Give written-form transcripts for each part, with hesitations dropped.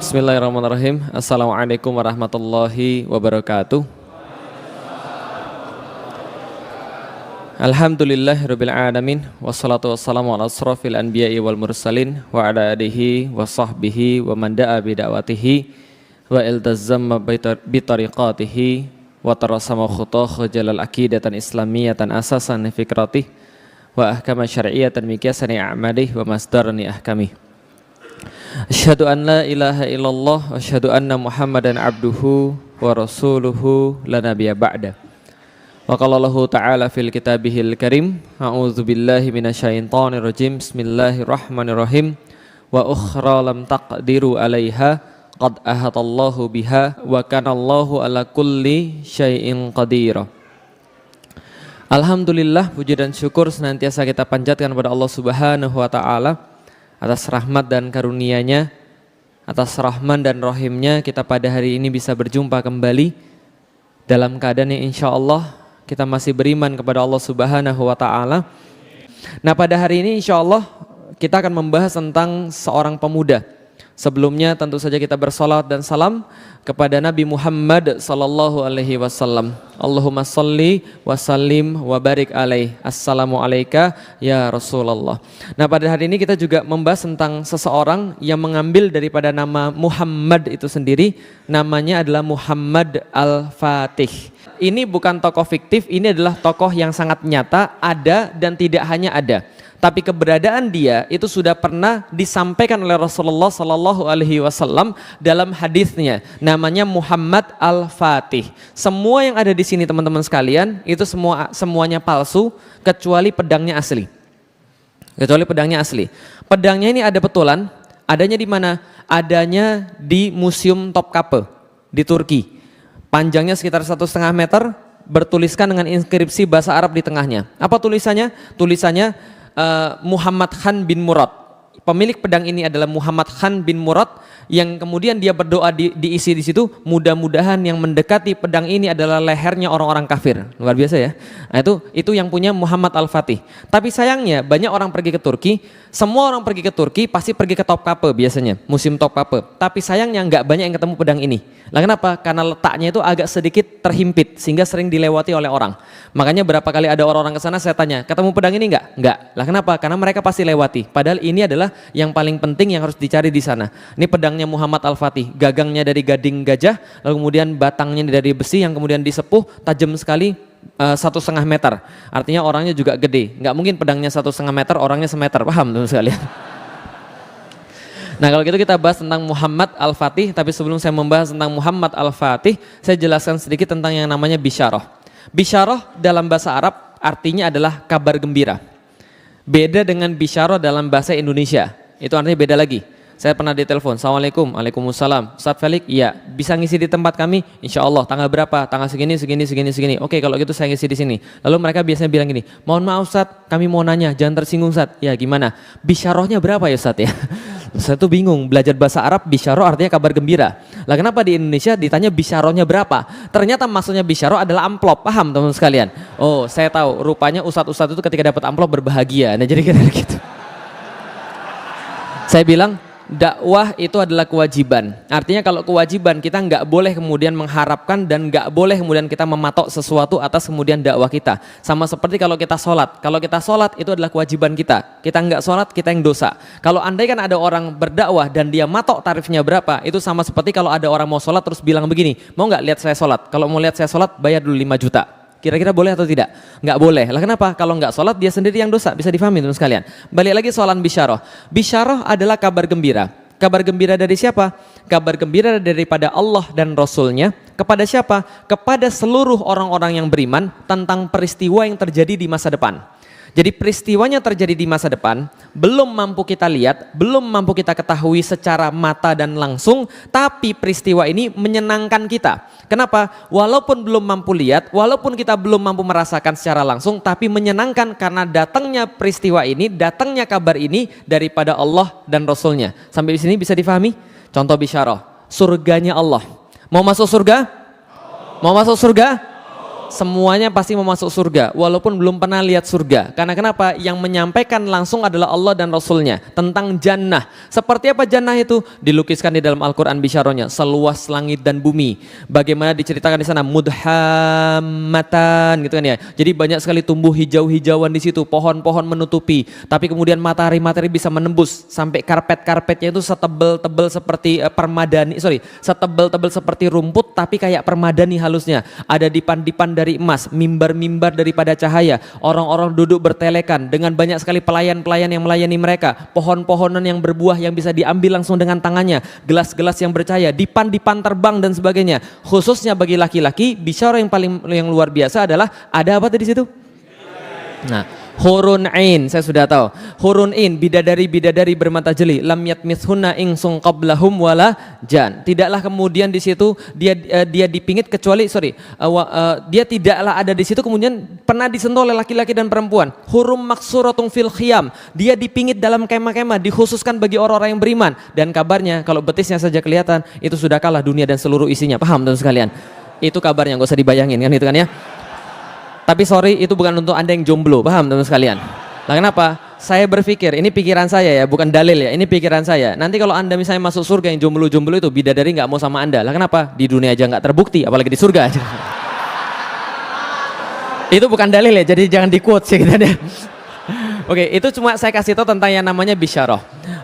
Bismillahirrahmanirrahim. Assalamualaikum warahmatullahi wabarakatuh. Alhamdulillahirabbil alamin wassalatu wassalamu ala asrofil anbiya'i wal mursalin wa ala alihi wa sahbihi wa man da'a bi da'watihi wa iltazama bi tariqatihi wa tarasama khutah jalal aqidatan islamiyatan asasan fikratih wa ahkama syar'iyyatan miqyasani a'malih wa masdarani ahkamih. Asyhadu an la ilaha illallah wa asyhadu anna Muhammadan abduhu wa rasuluhu la nabiyya ba'da. Wa qala Allahu ta'ala fil kitabihil karim, a'udzu billahi minasyaitonir rajim. Bismillahirrahmanirrahim. Wa ukhra lam taqdiru 'alaiha qad ahatallahu biha wa kana Allahu ala kulli syai'in qadir. Alhamdulillah, puji dan syukur senantiasa kita panjatkan kepada Allah Subhanahu wa taala atas rahmat dan karunia-Nya, atas rahman dan rahim-Nya kita pada hari ini bisa berjumpa kembali dalam keadaan yang insya Allah kita masih beriman kepada Allah Subhanahu wa ta'ala. Nah, pada hari ini insya Allah kita akan membahas tentang seorang pemuda. Sebelumnya tentu saja kita bersalawat dan salam kepada Nabi Muhammad sallallahu alaihi wasallam. Allahumma salli wa sallim wa barik alaih. Assalamu alayka ya Rasulullah. Nah, pada hari ini kita juga membahas tentang seseorang yang mengambil daripada nama Muhammad itu sendiri. Namanya adalah Muhammad Al-Fatih. Ini bukan tokoh fiktif, ini adalah tokoh yang sangat nyata, ada dan tidak hanya ada. Tapi keberadaan dia itu sudah pernah disampaikan oleh Rasulullah Sallallahu Alaihi Wasallam dalam hadisnya. Namanya Muhammad Al-Fatih. Semua yang ada di sini teman-teman sekalian itu semuanya palsu kecuali pedangnya asli. Kecuali pedangnya asli. Pedangnya ini ada betulan. Adanya di mana? Adanya di Museum Topkapi di Turki. Panjangnya sekitar 1,5 meter, bertuliskan dengan inskripsi bahasa Arab di tengahnya. Apa tulisannya? Tulisannya Muhammad Khan bin Murad. Pemilik pedang ini adalah Muhammad Khan bin Murad, yang kemudian dia berdoa diisi di situ, mudah-mudahan yang mendekati pedang ini adalah lehernya orang-orang kafir. Luar biasa ya. Nah, itu yang punya Muhammad Al-Fatih. Tapi sayangnya banyak orang pergi ke Turki, semua orang pergi ke Turki pasti pergi ke Topkapi biasanya, Museum Topkapi. Tapi sayangnya nggak banyak yang ketemu pedang ini. Lah kenapa? Karena letaknya itu agak sedikit terhimpit sehingga sering dilewati oleh orang. Makanya berapa kali ada orang-orang ke sana saya tanya, ketemu pedang ini nggak? Nggak. Lah kenapa? Karena mereka pasti lewati. Padahal ini adalah yang paling penting yang harus dicari di sana. Ini pedangnya Muhammad Al-Fatih, gagangnya dari gading gajah, lalu kemudian batangnya dari besi yang kemudian disepuh, tajam sekali, 1,5 meter. Artinya orangnya juga gede. Nggak mungkin pedangnya 1,5 meter, orangnya semeter. Paham teman sekalian? Nah, kalau gitu kita bahas tentang Muhammad Al-Fatih. Tapi sebelum saya membahas tentang Muhammad Al-Fatih, saya jelaskan sedikit tentang yang namanya bisyarah. Bisyarah dalam bahasa Arab artinya adalah kabar gembira. Beda dengan bisyarah dalam bahasa Indonesia. Itu artinya beda lagi. Saya pernah ditelepon, Assalamualaikum, Waalaikumsalam. Ustaz Felix, iya, bisa ngisi di tempat kami? Insya Allah, tanggal berapa? Tanggal segini. Oke, kalau gitu saya ngisi di sini. Lalu mereka biasanya bilang gini, mohon maaf Ustaz, kami mau nanya, jangan tersinggung Ustaz. Ya gimana? Bisyarahnya berapa ya Ustaz ya? Saya tuh bingung, belajar bahasa Arab, bisyarah artinya kabar gembira. Lah kenapa di Indonesia ditanya bisyarahnya berapa? Ternyata maksudnya bisyarah adalah amplop, paham teman-teman sekalian? Oh, saya tahu, rupanya ustadz-ustadz itu ketika dapat amplop berbahagia. Nah jadi kira-kira gitu. Saya bilang, dakwah itu adalah kewajiban. Artinya kalau kewajiban kita nggak boleh kemudian mengharapkan dan nggak boleh kemudian kita mematok sesuatu atas kemudian dakwah kita. Sama seperti kalau kita sholat. Kalau kita sholat itu adalah kewajiban kita. Kita nggak sholat kita yang dosa. Kalau andai kan ada orang berdakwah dan dia matok tarifnya berapa, itu sama seperti kalau ada orang mau sholat terus bilang begini, mau nggak lihat saya sholat? Kalau mau lihat saya sholat bayar dulu 5 juta. Kira-kira boleh atau tidak? Nggak boleh. Lah kenapa? Kalau nggak sholat dia sendiri yang dosa. Bisa difahami teman sekalian. Balik lagi soalan bisyarah. Bisyarah adalah kabar gembira. Kabar gembira dari siapa? Kabar gembira daripada Allah dan Rasulnya. Kepada siapa? Kepada seluruh orang-orang yang beriman tentang peristiwa yang terjadi di masa depan. Jadi peristiwanya terjadi di masa depan, belum mampu kita lihat, belum mampu kita ketahui secara mata dan langsung, tapi peristiwa ini menyenangkan kita. Kenapa? Walaupun belum mampu lihat, walaupun kita belum mampu merasakan secara langsung, tapi menyenangkan karena datangnya peristiwa ini, datangnya kabar ini daripada Allah dan Rasulnya. Sampai di sini bisa difahami? Contoh bisyarah, surganya Allah. Mau masuk surga? Mau masuk surga? semuanya pasti mau masuk surga walaupun belum pernah lihat surga. Karena kenapa? Yang menyampaikan langsung adalah Allah dan Rasulnya tentang jannah. Seperti apa jannah itu? Dilukiskan di dalam Al-Quran bisyarahnya, seluas langit dan bumi. Bagaimana diceritakan di sana, mudhammatan gitu kan ya. Jadi banyak sekali tumbuh hijau-hijauan di situ, pohon-pohon menutupi. Tapi kemudian matahari bisa menembus sampai karpet-karpetnya itu setebel-tebel seperti setebel-tebel seperti rumput tapi kayak permadani halusnya. Ada dipan-dipan dari emas, mimbar-mimbar daripada cahaya, orang-orang duduk bertelekan dengan banyak sekali pelayan-pelayan yang melayani mereka, pohon-pohonan yang berbuah yang bisa diambil langsung dengan tangannya, gelas-gelas yang bercahaya, dipan-dipan terbang dan sebagainya. Khususnya bagi laki-laki, bisyarah yang luar biasa adalah ada apa tadi situ? Nah, hurun ain, saya sudah tahu. Hurun ain, bidadari-bidadari bermata jeli, lam yatmithunna insung qablahum wala jan. Tidaklah kemudian di situ dia dipingit kecuali dia tidaklah ada di situ kemudian pernah disentuh oleh laki-laki dan perempuan. Hurum maksuratun fil khiyam, dia dipingit dalam kemah-kemah, dikhususkan bagi orang-orang yang beriman. Dan kabarnya kalau betisnya saja kelihatan itu sudah kalah dunia dan seluruh isinya. Paham teman sekalian? Itu kabarnya, nggak usah dibayangin kan itu kan ya. Tapi sorry, itu bukan untuk Anda yang jomblo, paham teman sekalian? Lah kenapa? Saya berpikir, ini pikiran saya ya, bukan dalil ya, ini pikiran saya. Nanti kalau Anda misalnya masuk surga yang jomblo-jomblo itu, bidadari nggak mau sama Anda. Lah kenapa? Di dunia aja nggak terbukti, apalagi di surga aja. Itu bukan dalil ya, jadi jangan di-quote sih kita deh. Oke, itu cuma saya kasih tahu tentang yang namanya bisyarah.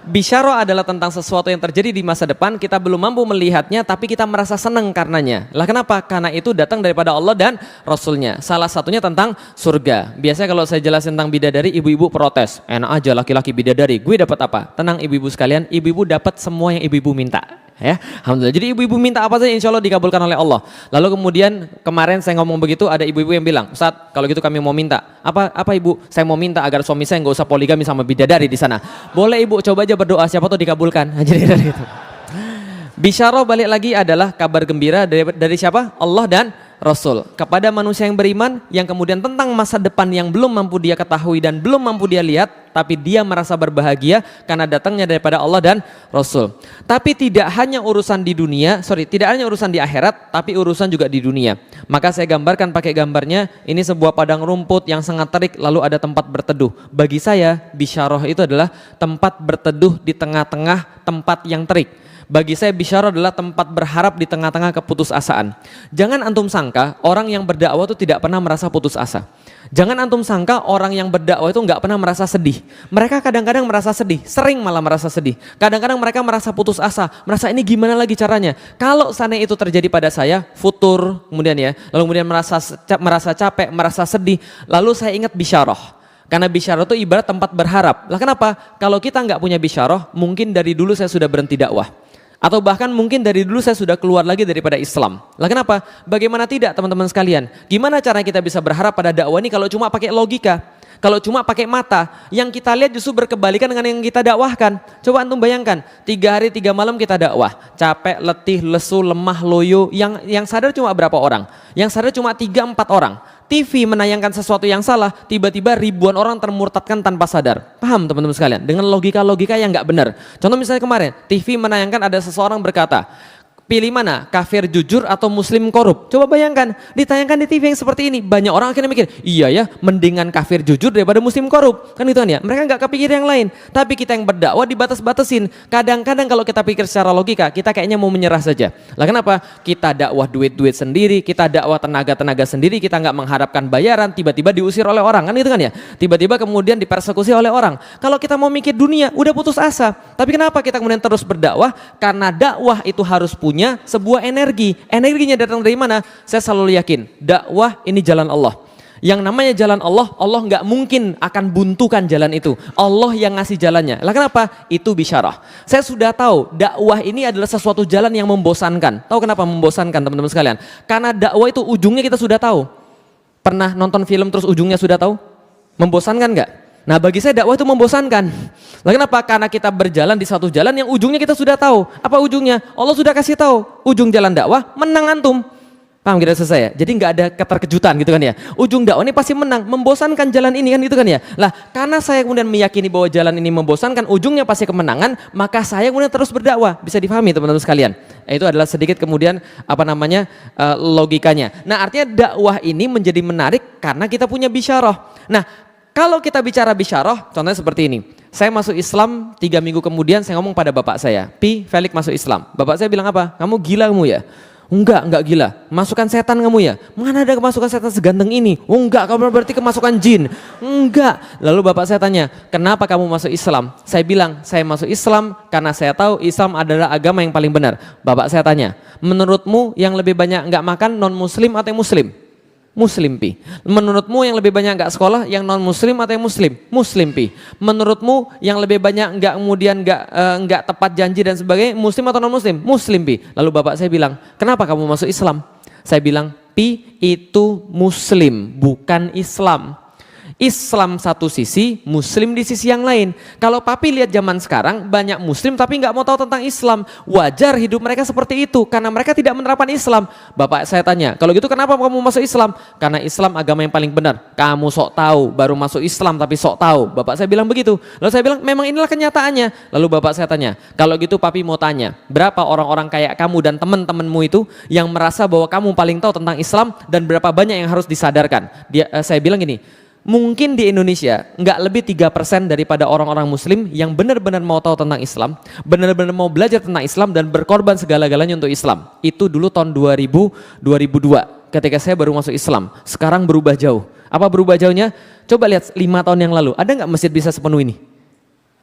Bisyarah adalah tentang sesuatu yang terjadi di masa depan, kita belum mampu melihatnya tapi kita merasa senang karenanya. Lah kenapa? Karena itu datang daripada Allah dan Rasulnya. Salah satunya tentang surga. Biasanya kalau saya jelasin tentang bidadari, ibu-ibu protes. Enak aja laki-laki bidadari, gue dapat apa? Tenang ibu-ibu sekalian, ibu-ibu dapat semua yang ibu-ibu minta. Ya, alhamdulillah. Jadi ibu-ibu minta apa saja insya Allah dikabulkan oleh Allah. Lalu kemudian kemarin saya ngomong begitu, ada ibu-ibu yang bilang, Ustaz, kalau gitu kami mau minta. Apa ibu? Saya mau minta agar suami saya nggak usah poligami sama bidadari di sana. Boleh ibu, coba aja berdoa, siapa tuh dikabulkan. Jadi gitu. Bisyarah balik lagi adalah kabar gembira dari siapa? Allah dan Rasul kepada manusia yang beriman, yang kemudian tentang masa depan yang belum mampu dia ketahui dan belum mampu dia lihat, tapi dia merasa berbahagia karena datangnya daripada Allah dan Rasul. Tapi tidak hanya urusan di dunia, tidak hanya urusan di akhirat, tapi urusan juga di dunia. Maka saya gambarkan pakai gambarnya, ini sebuah padang rumput yang sangat terik, lalu ada tempat berteduh. Bagi saya, bisyarah itu adalah tempat berteduh di tengah-tengah tempat yang terik. Bagi saya bisyarah adalah tempat berharap di tengah-tengah keputusasaan. Jangan antum sangka orang yang berdakwah itu tidak pernah merasa putus asa. Jangan antum sangka orang yang berdakwah itu nggak pernah merasa sedih. Mereka kadang-kadang merasa sedih, sering malah merasa sedih. Kadang-kadang mereka merasa putus asa, merasa ini gimana lagi caranya. Kalau seandainya itu terjadi pada saya, futur kemudian ya, lalu kemudian merasa capek, merasa sedih, lalu saya ingat bisyarah. Karena bisyarah itu ibarat tempat berharap. Lah kenapa? Kalau kita nggak punya bisyarah, mungkin dari dulu saya sudah berhenti dakwah. Atau bahkan mungkin dari dulu saya sudah keluar lagi daripada Islam. Lah kenapa? Bagaimana tidak teman-teman sekalian? Gimana cara kita bisa berharap pada dakwah ini kalau cuma pakai logika? Kalau cuma pakai mata, yang kita lihat justru berkebalikan dengan yang kita dakwahkan. Coba antum bayangkan, 3 hari 3 malam kita dakwah, capek, letih, lesu, lemah, loyo, yang sadar cuma berapa orang? Yang sadar cuma 3-4 orang. TV menayangkan sesuatu yang salah, tiba-tiba ribuan orang termurtadkan tanpa sadar. Paham teman-teman sekalian? Dengan logika-logika yang nggak benar. Contoh misalnya kemarin, TV menayangkan ada seseorang berkata, pilih mana? Kafir jujur atau muslim korup? Coba bayangkan, ditayangkan di TV yang seperti ini, banyak orang akhirnya mikir, iya ya, mendingan kafir jujur daripada muslim korup. Kan itu kan ya, mereka nggak kepikir yang lain. Tapi kita yang berdakwah dibatas-batasin. Kadang-kadang kalau kita pikir secara logika, kita kayaknya mau menyerah saja. Lah kenapa? Kita dakwah duit-duit sendiri, kita dakwah tenaga-tenaga sendiri, kita nggak mengharapkan bayaran, tiba-tiba diusir oleh orang, kan itu kan ya? Tiba-tiba kemudian dipersekusi oleh orang. Kalau kita mau mikir dunia, udah putus asa. Tapi kenapa kita kemudian terus berdakwah? Karena dakwah itu harus punya sebuah energi. Energinya datang dari mana? Saya selalu yakin, dakwah ini jalan Allah. Yang namanya jalan Allah, Allah nggak mungkin akan buntukan jalan itu. Allah yang ngasih jalannya. Lah kenapa? Itu bisyarah. Saya sudah tahu dakwah ini adalah sesuatu jalan yang membosankan. Tahu kenapa membosankan teman-teman sekalian? Karena dakwah itu ujungnya kita sudah tahu. Pernah nonton film terus ujungnya sudah tahu? Membosankan nggak? Nah bagi saya dakwah itu membosankan. Lah kenapa? Karena kita berjalan di satu jalan yang ujungnya kita sudah tahu. Apa ujungnya? Allah sudah kasih tahu. Ujung jalan dakwah menang antum. Paham kira saya? Jadi nggak ada keterkejutan gitu kan ya. Ujung dakwah ini pasti menang, membosankan jalan ini kan gitu kan ya. Lah, karena saya kemudian meyakini bahwa jalan ini membosankan, ujungnya pasti kemenangan, maka saya kemudian terus berdakwah. Bisa dipahami teman-teman sekalian. Itu adalah sedikit kemudian logikanya. Nah, artinya dakwah ini menjadi menarik karena kita punya bisyarah. Nah, kalau kita bicara bisyarah, contohnya seperti ini. Saya masuk Islam 3 minggu kemudian saya ngomong pada bapak saya, Felix masuk Islam. Bapak saya bilang apa? Kamu gila kamu ya? Enggak gila. Masukan setan kamu ya? Mana ada kemasukan setan seganteng ini? Oh enggak, kamu berarti kemasukan jin. Enggak. Lalu bapak saya tanya, kenapa kamu masuk Islam? Saya bilang, saya masuk Islam karena saya tahu Islam adalah agama yang paling benar. Bapak saya tanya, menurutmu yang lebih banyak enggak makan non muslim atau yang muslim? Muslim pi. Menurutmu yang lebih banyak enggak sekolah yang non muslim atau yang muslim? Muslim pi. Menurutmu yang lebih banyak enggak kemudian enggak tepat janji dan sebagainya muslim atau non muslim? Muslim pi. Lalu bapak saya bilang, kenapa kamu masuk Islam? Saya bilang, pi itu muslim bukan Islam. Islam satu sisi, muslim di sisi yang lain. Kalau papi lihat zaman sekarang banyak muslim tapi nggak mau tahu tentang Islam. Wajar hidup mereka seperti itu karena mereka tidak menerapkan Islam. Bapak saya tanya, kalau gitu kenapa kamu masuk Islam? Karena Islam agama yang paling benar. Kamu sok tahu, baru masuk Islam tapi sok tahu. Bapak saya bilang begitu. Lalu saya bilang memang inilah kenyataannya. Lalu bapak saya tanya, kalau gitu papi mau tanya, berapa orang-orang kayak kamu dan teman-temanmu itu yang merasa bahwa kamu paling tahu tentang Islam dan berapa banyak yang harus disadarkan? Saya bilang gini, mungkin di Indonesia nggak lebih 3% daripada orang-orang muslim yang benar-benar mau tahu tentang Islam, benar-benar mau belajar tentang Islam dan berkorban segala-galanya untuk Islam. Itu dulu tahun 2002 ketika saya baru masuk Islam. Sekarang berubah jauh. Apa berubah jauhnya? Coba lihat 5 tahun yang lalu, ada nggak masjid bisa sepenuh ini?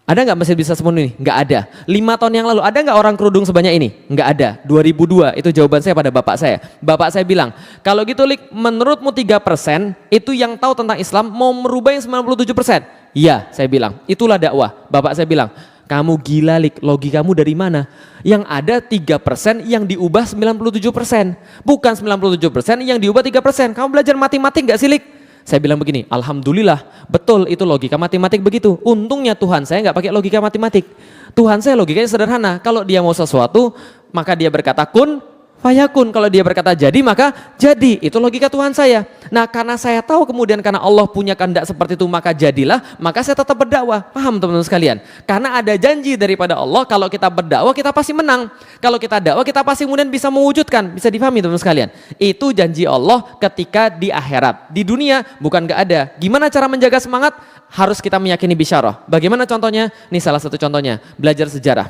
Ada nggak masjid bisa sepenuh ini? Nggak ada. 5 tahun yang lalu ada nggak orang kerudung sebanyak ini? Nggak ada. 2002 itu jawaban saya pada bapak saya. Bapak saya bilang, kalau gitu Lik, menurutmu 3% itu yang tahu tentang Islam mau merubah yang 97%? Iya, saya bilang. Itulah dakwah. Bapak saya bilang, kamu gila Lik, logikamu dari mana? Yang ada 3% yang diubah 97%. Bukan 97% yang diubah 3%. Kamu belajar matematik nggak sih Lik? Saya bilang begini, alhamdulillah, betul itu logika matematik begitu. Untungnya Tuhan saya nggak pakai logika matematik. Tuhan saya logikanya sederhana. Kalau dia mau sesuatu, maka dia berkata kun, fayakun. Kalau dia berkata jadi, maka jadi. Itu logika Tuhan saya. Nah, karena saya tahu kemudian karena Allah punya kehendak seperti itu, maka jadilah, maka saya tetap berdakwah. Paham teman-teman sekalian? Karena ada janji daripada Allah, kalau kita berdakwah kita pasti menang. Kalau kita dakwah kita pasti kemudian bisa mewujudkan. Bisa dipahami teman-teman sekalian? Itu janji Allah ketika di akhirat. Di dunia bukan nggak ada. Gimana cara menjaga semangat? Harus kita meyakini bisyarah. Bagaimana contohnya? Ini salah satu contohnya. Belajar sejarah.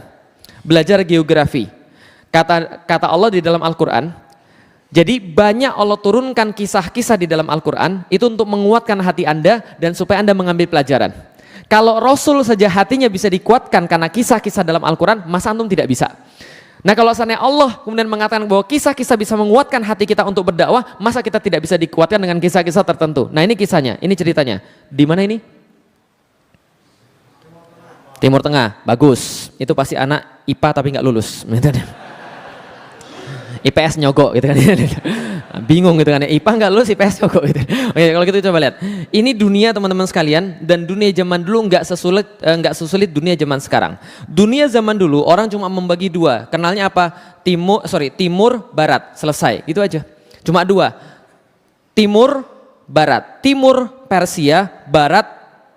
Belajar geografi. Kata Allah di dalam Al-Quran, jadi banyak Allah turunkan kisah-kisah di dalam Al-Quran itu untuk menguatkan hati Anda dan supaya Anda mengambil pelajaran. Kalau Rasul saja hatinya bisa dikuatkan karena kisah-kisah dalam Al-Quran, masa antum tidak bisa? Nah, kalau seandainya Allah kemudian mengatakan bahwa kisah-kisah bisa menguatkan hati kita untuk berdakwah, masa kita tidak bisa dikuatkan dengan kisah-kisah tertentu? Nah, ini kisahnya, ini ceritanya. Di mana ini? Timur Tengah, bagus. Itu pasti anak IPA tapi nggak lulus. IPS nyogok gitu kan. Bingung gitu kan, IPA nggak lulus, IPS nyogok gitu. Oke, kalau gitu coba lihat. Ini dunia teman-teman sekalian, dan dunia zaman dulu nggak sesulit dunia zaman sekarang. Dunia zaman dulu orang cuma membagi dua. Kenalnya apa? Timur, barat, selesai. Gitu aja. Cuma dua. Timur, barat. Timur Persia, barat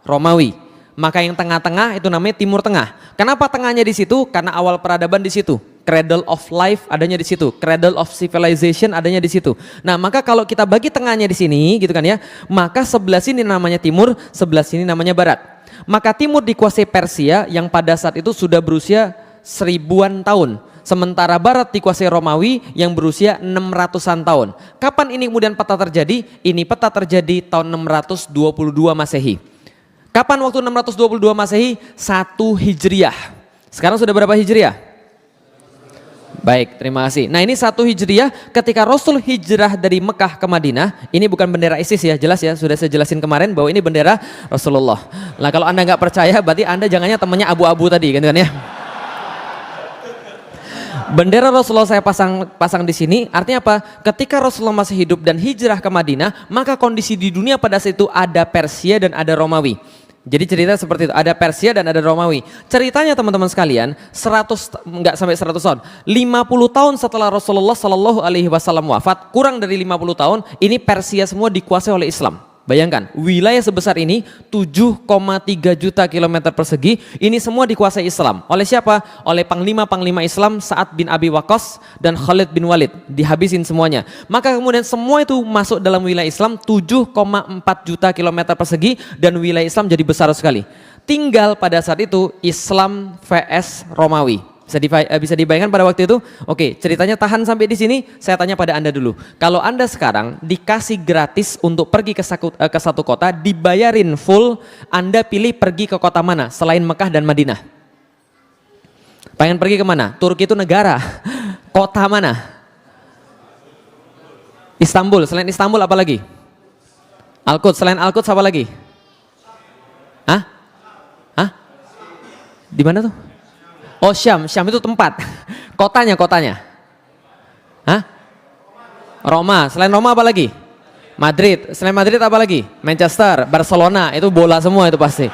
Romawi. Maka yang tengah-tengah itu namanya Timur Tengah. Kenapa tengahnya di situ? Karena awal peradaban di situ. Cradle of life adanya di situ, cradle of civilization adanya di situ. Nah, maka kalau kita bagi tengahnya di sini, gitu kan ya, maka sebelah sini namanya timur, sebelah sini namanya barat. Maka timur dikuasai Persia yang pada saat itu sudah berusia 1000-an tahun. Sementara barat dikuasai Romawi yang berusia 600-an tahun. Kapan ini kemudian peta terjadi? Ini peta terjadi tahun 622 Masehi. Kapan waktu 622 Masehi? 1 Hijriah. Sekarang sudah berapa Hijriah? Baik, terima kasih. Nah, ini 1 Hijriah ketika Rasul hijrah dari Mekah ke Madinah. Ini bukan bendera ISIS ya, jelas ya. Sudah saya jelasin kemarin bahwa ini bendera Rasulullah. Nah, kalau Anda nggak percaya berarti Anda jangannya temannya abu-abu tadi kan ya. Bendera Rasulullah saya pasang di sini, artinya apa? Ketika Rasulullah masih hidup dan hijrah ke Madinah, maka kondisi di dunia pada saat itu ada Persia dan ada Romawi. Jadi cerita seperti itu, ada Persia dan ada Romawi. Ceritanya teman-teman sekalian, 100 enggak sampai 100 tahun. 50 tahun setelah Rasulullah Shallallahu alaihi wasallam wafat, kurang dari 50 tahun, ini Persia semua dikuasai oleh Islam. Bayangkan, wilayah sebesar ini 7,3 juta kilometer persegi, ini semua dikuasai Islam. Oleh siapa? Oleh panglima-panglima Islam Sa'ad bin Abi Waqqas dan Khalid bin Walid, dihabisin semuanya. Maka kemudian semua itu masuk dalam wilayah Islam 7,4 juta kilometer persegi dan wilayah Islam jadi besar sekali. Tinggal pada saat itu Islam vs Romawi. Bisa dibayangkan pada waktu itu. Oke, ceritanya tahan sampai di sini. Saya tanya pada Anda dulu. Kalau Anda sekarang dikasih gratis untuk pergi ke satu kota, dibayarin full, Anda pilih pergi ke kota mana selain Mekah dan Madinah? Pengen pergi kemana? Turki itu negara. Kota mana? Istanbul. Selain Istanbul apa lagi? Al-Quds. Selain Al-Quds apa lagi? Hah? Hah? Di mana tuh? Oh, Syam itu tempat. Kotanya. Hah? Roma. Selain Roma apa lagi? Madrid. Selain Madrid apa lagi? Manchester, Barcelona, itu bola semua itu pasti.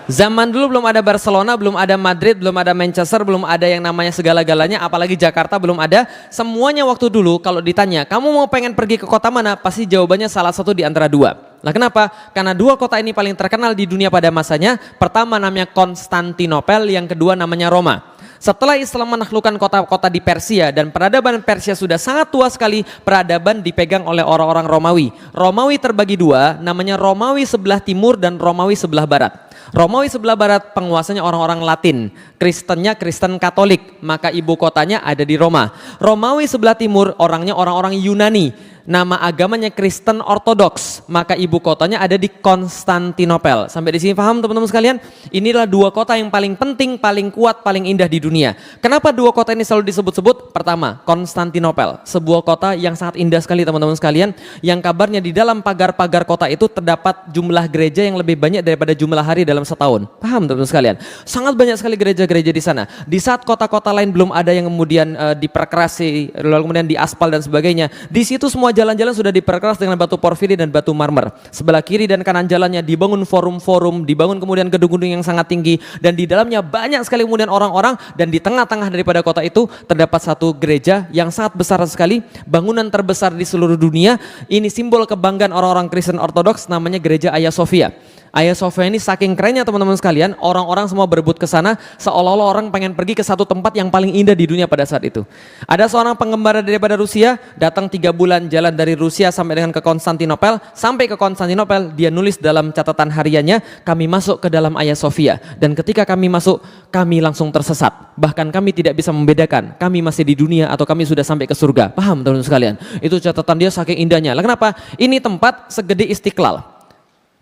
Zaman dulu belum ada Barcelona, belum ada Madrid, belum ada Manchester, belum ada yang namanya segala-galanya, apalagi Jakarta belum ada. Semuanya waktu dulu kalau ditanya, kamu mau pengen pergi ke kota mana? Pasti jawabannya salah satu di antara dua. Nah kenapa? Karena dua kota ini paling terkenal di dunia pada masanya. Pertama namanya Konstantinopel, yang kedua namanya Roma. Setelah Islam menaklukkan kota-kota di Persia dan peradaban Persia sudah sangat tua sekali, peradaban dipegang oleh orang-orang Romawi. Romawi terbagi dua, namanya Romawi sebelah timur dan Romawi sebelah barat. Romawi sebelah barat penguasanya orang-orang Latin, Kristennya Kristen Katolik, maka ibu kotanya ada di Roma. Romawi sebelah timur orangnya orang-orang Yunani, nama agamanya Kristen Ortodoks, maka ibu kotanya ada di Konstantinopel. Sampai di sini paham teman-teman sekalian? Inilah dua kota yang paling penting, paling kuat, paling indah di dunia. Kenapa dua kota ini selalu disebut-sebut? Pertama, Konstantinopel, sebuah kota yang sangat indah sekali teman-teman sekalian, yang kabarnya di dalam pagar-pagar kota itu terdapat jumlah gereja yang lebih banyak daripada jumlah hari dalam setahun. Paham teman-teman sekalian? Sangat banyak sekali gereja-gereja di sana. Di saat kota-kota lain belum ada yang kemudian diperkerasi, lalu kemudian diaspal dan sebagainya, di situ semua jalan-jalan sudah diperkeras dengan batu porfiri dan batu marmer. Sebelah kiri dan kanan jalannya dibangun forum-forum, dibangun kemudian gedung-gedung yang sangat tinggi, dan di dalamnya banyak sekali kemudian orang-orang, dan di tengah-tengah daripada kota itu terdapat satu gereja yang sangat besar sekali, bangunan terbesar di seluruh dunia. Ini simbol kebanggaan orang-orang Kristen Ortodoks, namanya gereja Hagia Sophia. Hagia Sophia ini saking kerennya teman-teman sekalian, orang-orang semua berebut ke sana seolah-olah orang pengen pergi ke satu tempat yang paling indah di dunia pada saat itu. Ada seorang pengembara daripada Rusia datang 3 bulan jalan dari Rusia sampai dengan ke Konstantinopel. Sampai ke Konstantinopel dia nulis dalam catatan hariannya, kami masuk ke dalam Hagia Sophia, dan ketika kami masuk kami langsung tersesat. Bahkan kami tidak bisa membedakan kami masih di dunia atau kami sudah sampai ke surga. Paham teman-teman sekalian? Itu catatan dia saking indahnya. Lah kenapa? Ini tempat segede Istiqlal.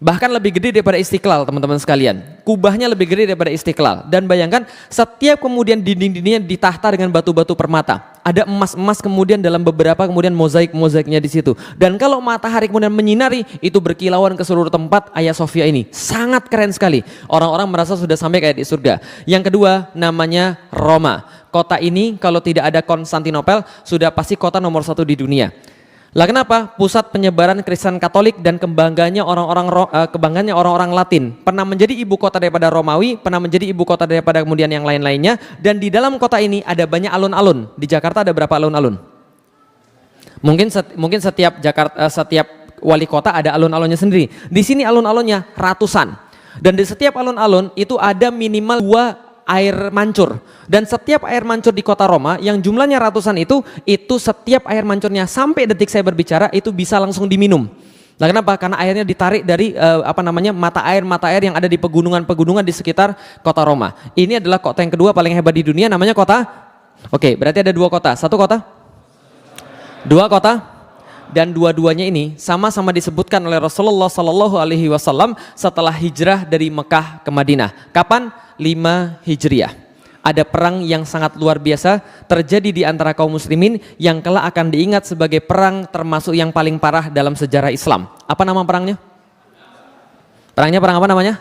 Bahkan lebih gede daripada Istiqlal teman-teman sekalian. Kubahnya lebih gede daripada Istiqlal. Dan bayangkan setiap kemudian dinding-dindingnya ditahta dengan batu-batu permata. Ada emas-emas kemudian dalam beberapa kemudian mozaik-mozaiknya di situ. Dan kalau matahari kemudian menyinari, itu berkilauan ke seluruh tempat Hagia Sophia ini. Sangat keren sekali. Orang-orang merasa sudah sampai kayak di surga. Yang kedua namanya Roma. Kota ini kalau tidak ada Konstantinopel sudah pasti kota nomor 1 di dunia. Lah kenapa? Pusat penyebaran Kristen Katolik dan kebanggaannya orang-orang Latin. Pernah menjadi ibu kota daripada Romawi, pernah menjadi ibu kota daripada kemudian yang lain-lainnya. Dan di dalam kota ini ada banyak alun-alun. Di Jakarta ada berapa alun-alun? Mungkin setiap wali kota ada alun-alunnya sendiri. Di sini alun-alunnya ratusan. Dan di setiap alun-alun itu ada minimal 2 air mancur, dan setiap air mancur di kota Roma yang jumlahnya ratusan itu setiap air mancurnya sampai detik saya berbicara itu bisa langsung diminum. Nah kenapa? Karena airnya ditarik dari mata air yang ada di pegunungan-pegunungan di sekitar kota Roma. Ini adalah kota yang kedua paling hebat di dunia, namanya kota. Oke, berarti ada 2 kota, 1 kota, 2 kota, dan dua-duanya ini sama-sama disebutkan oleh Rasulullah Sallallahu Alaihi Wasallam setelah hijrah dari Mekah ke Madinah. Kapan? 5 Hijriah. Ada perang yang sangat luar biasa terjadi di antara kaum muslimin yang kelak akan diingat sebagai perang termasuk yang paling parah dalam sejarah Islam. Apa nama perangnya? Perangnya perang apa namanya?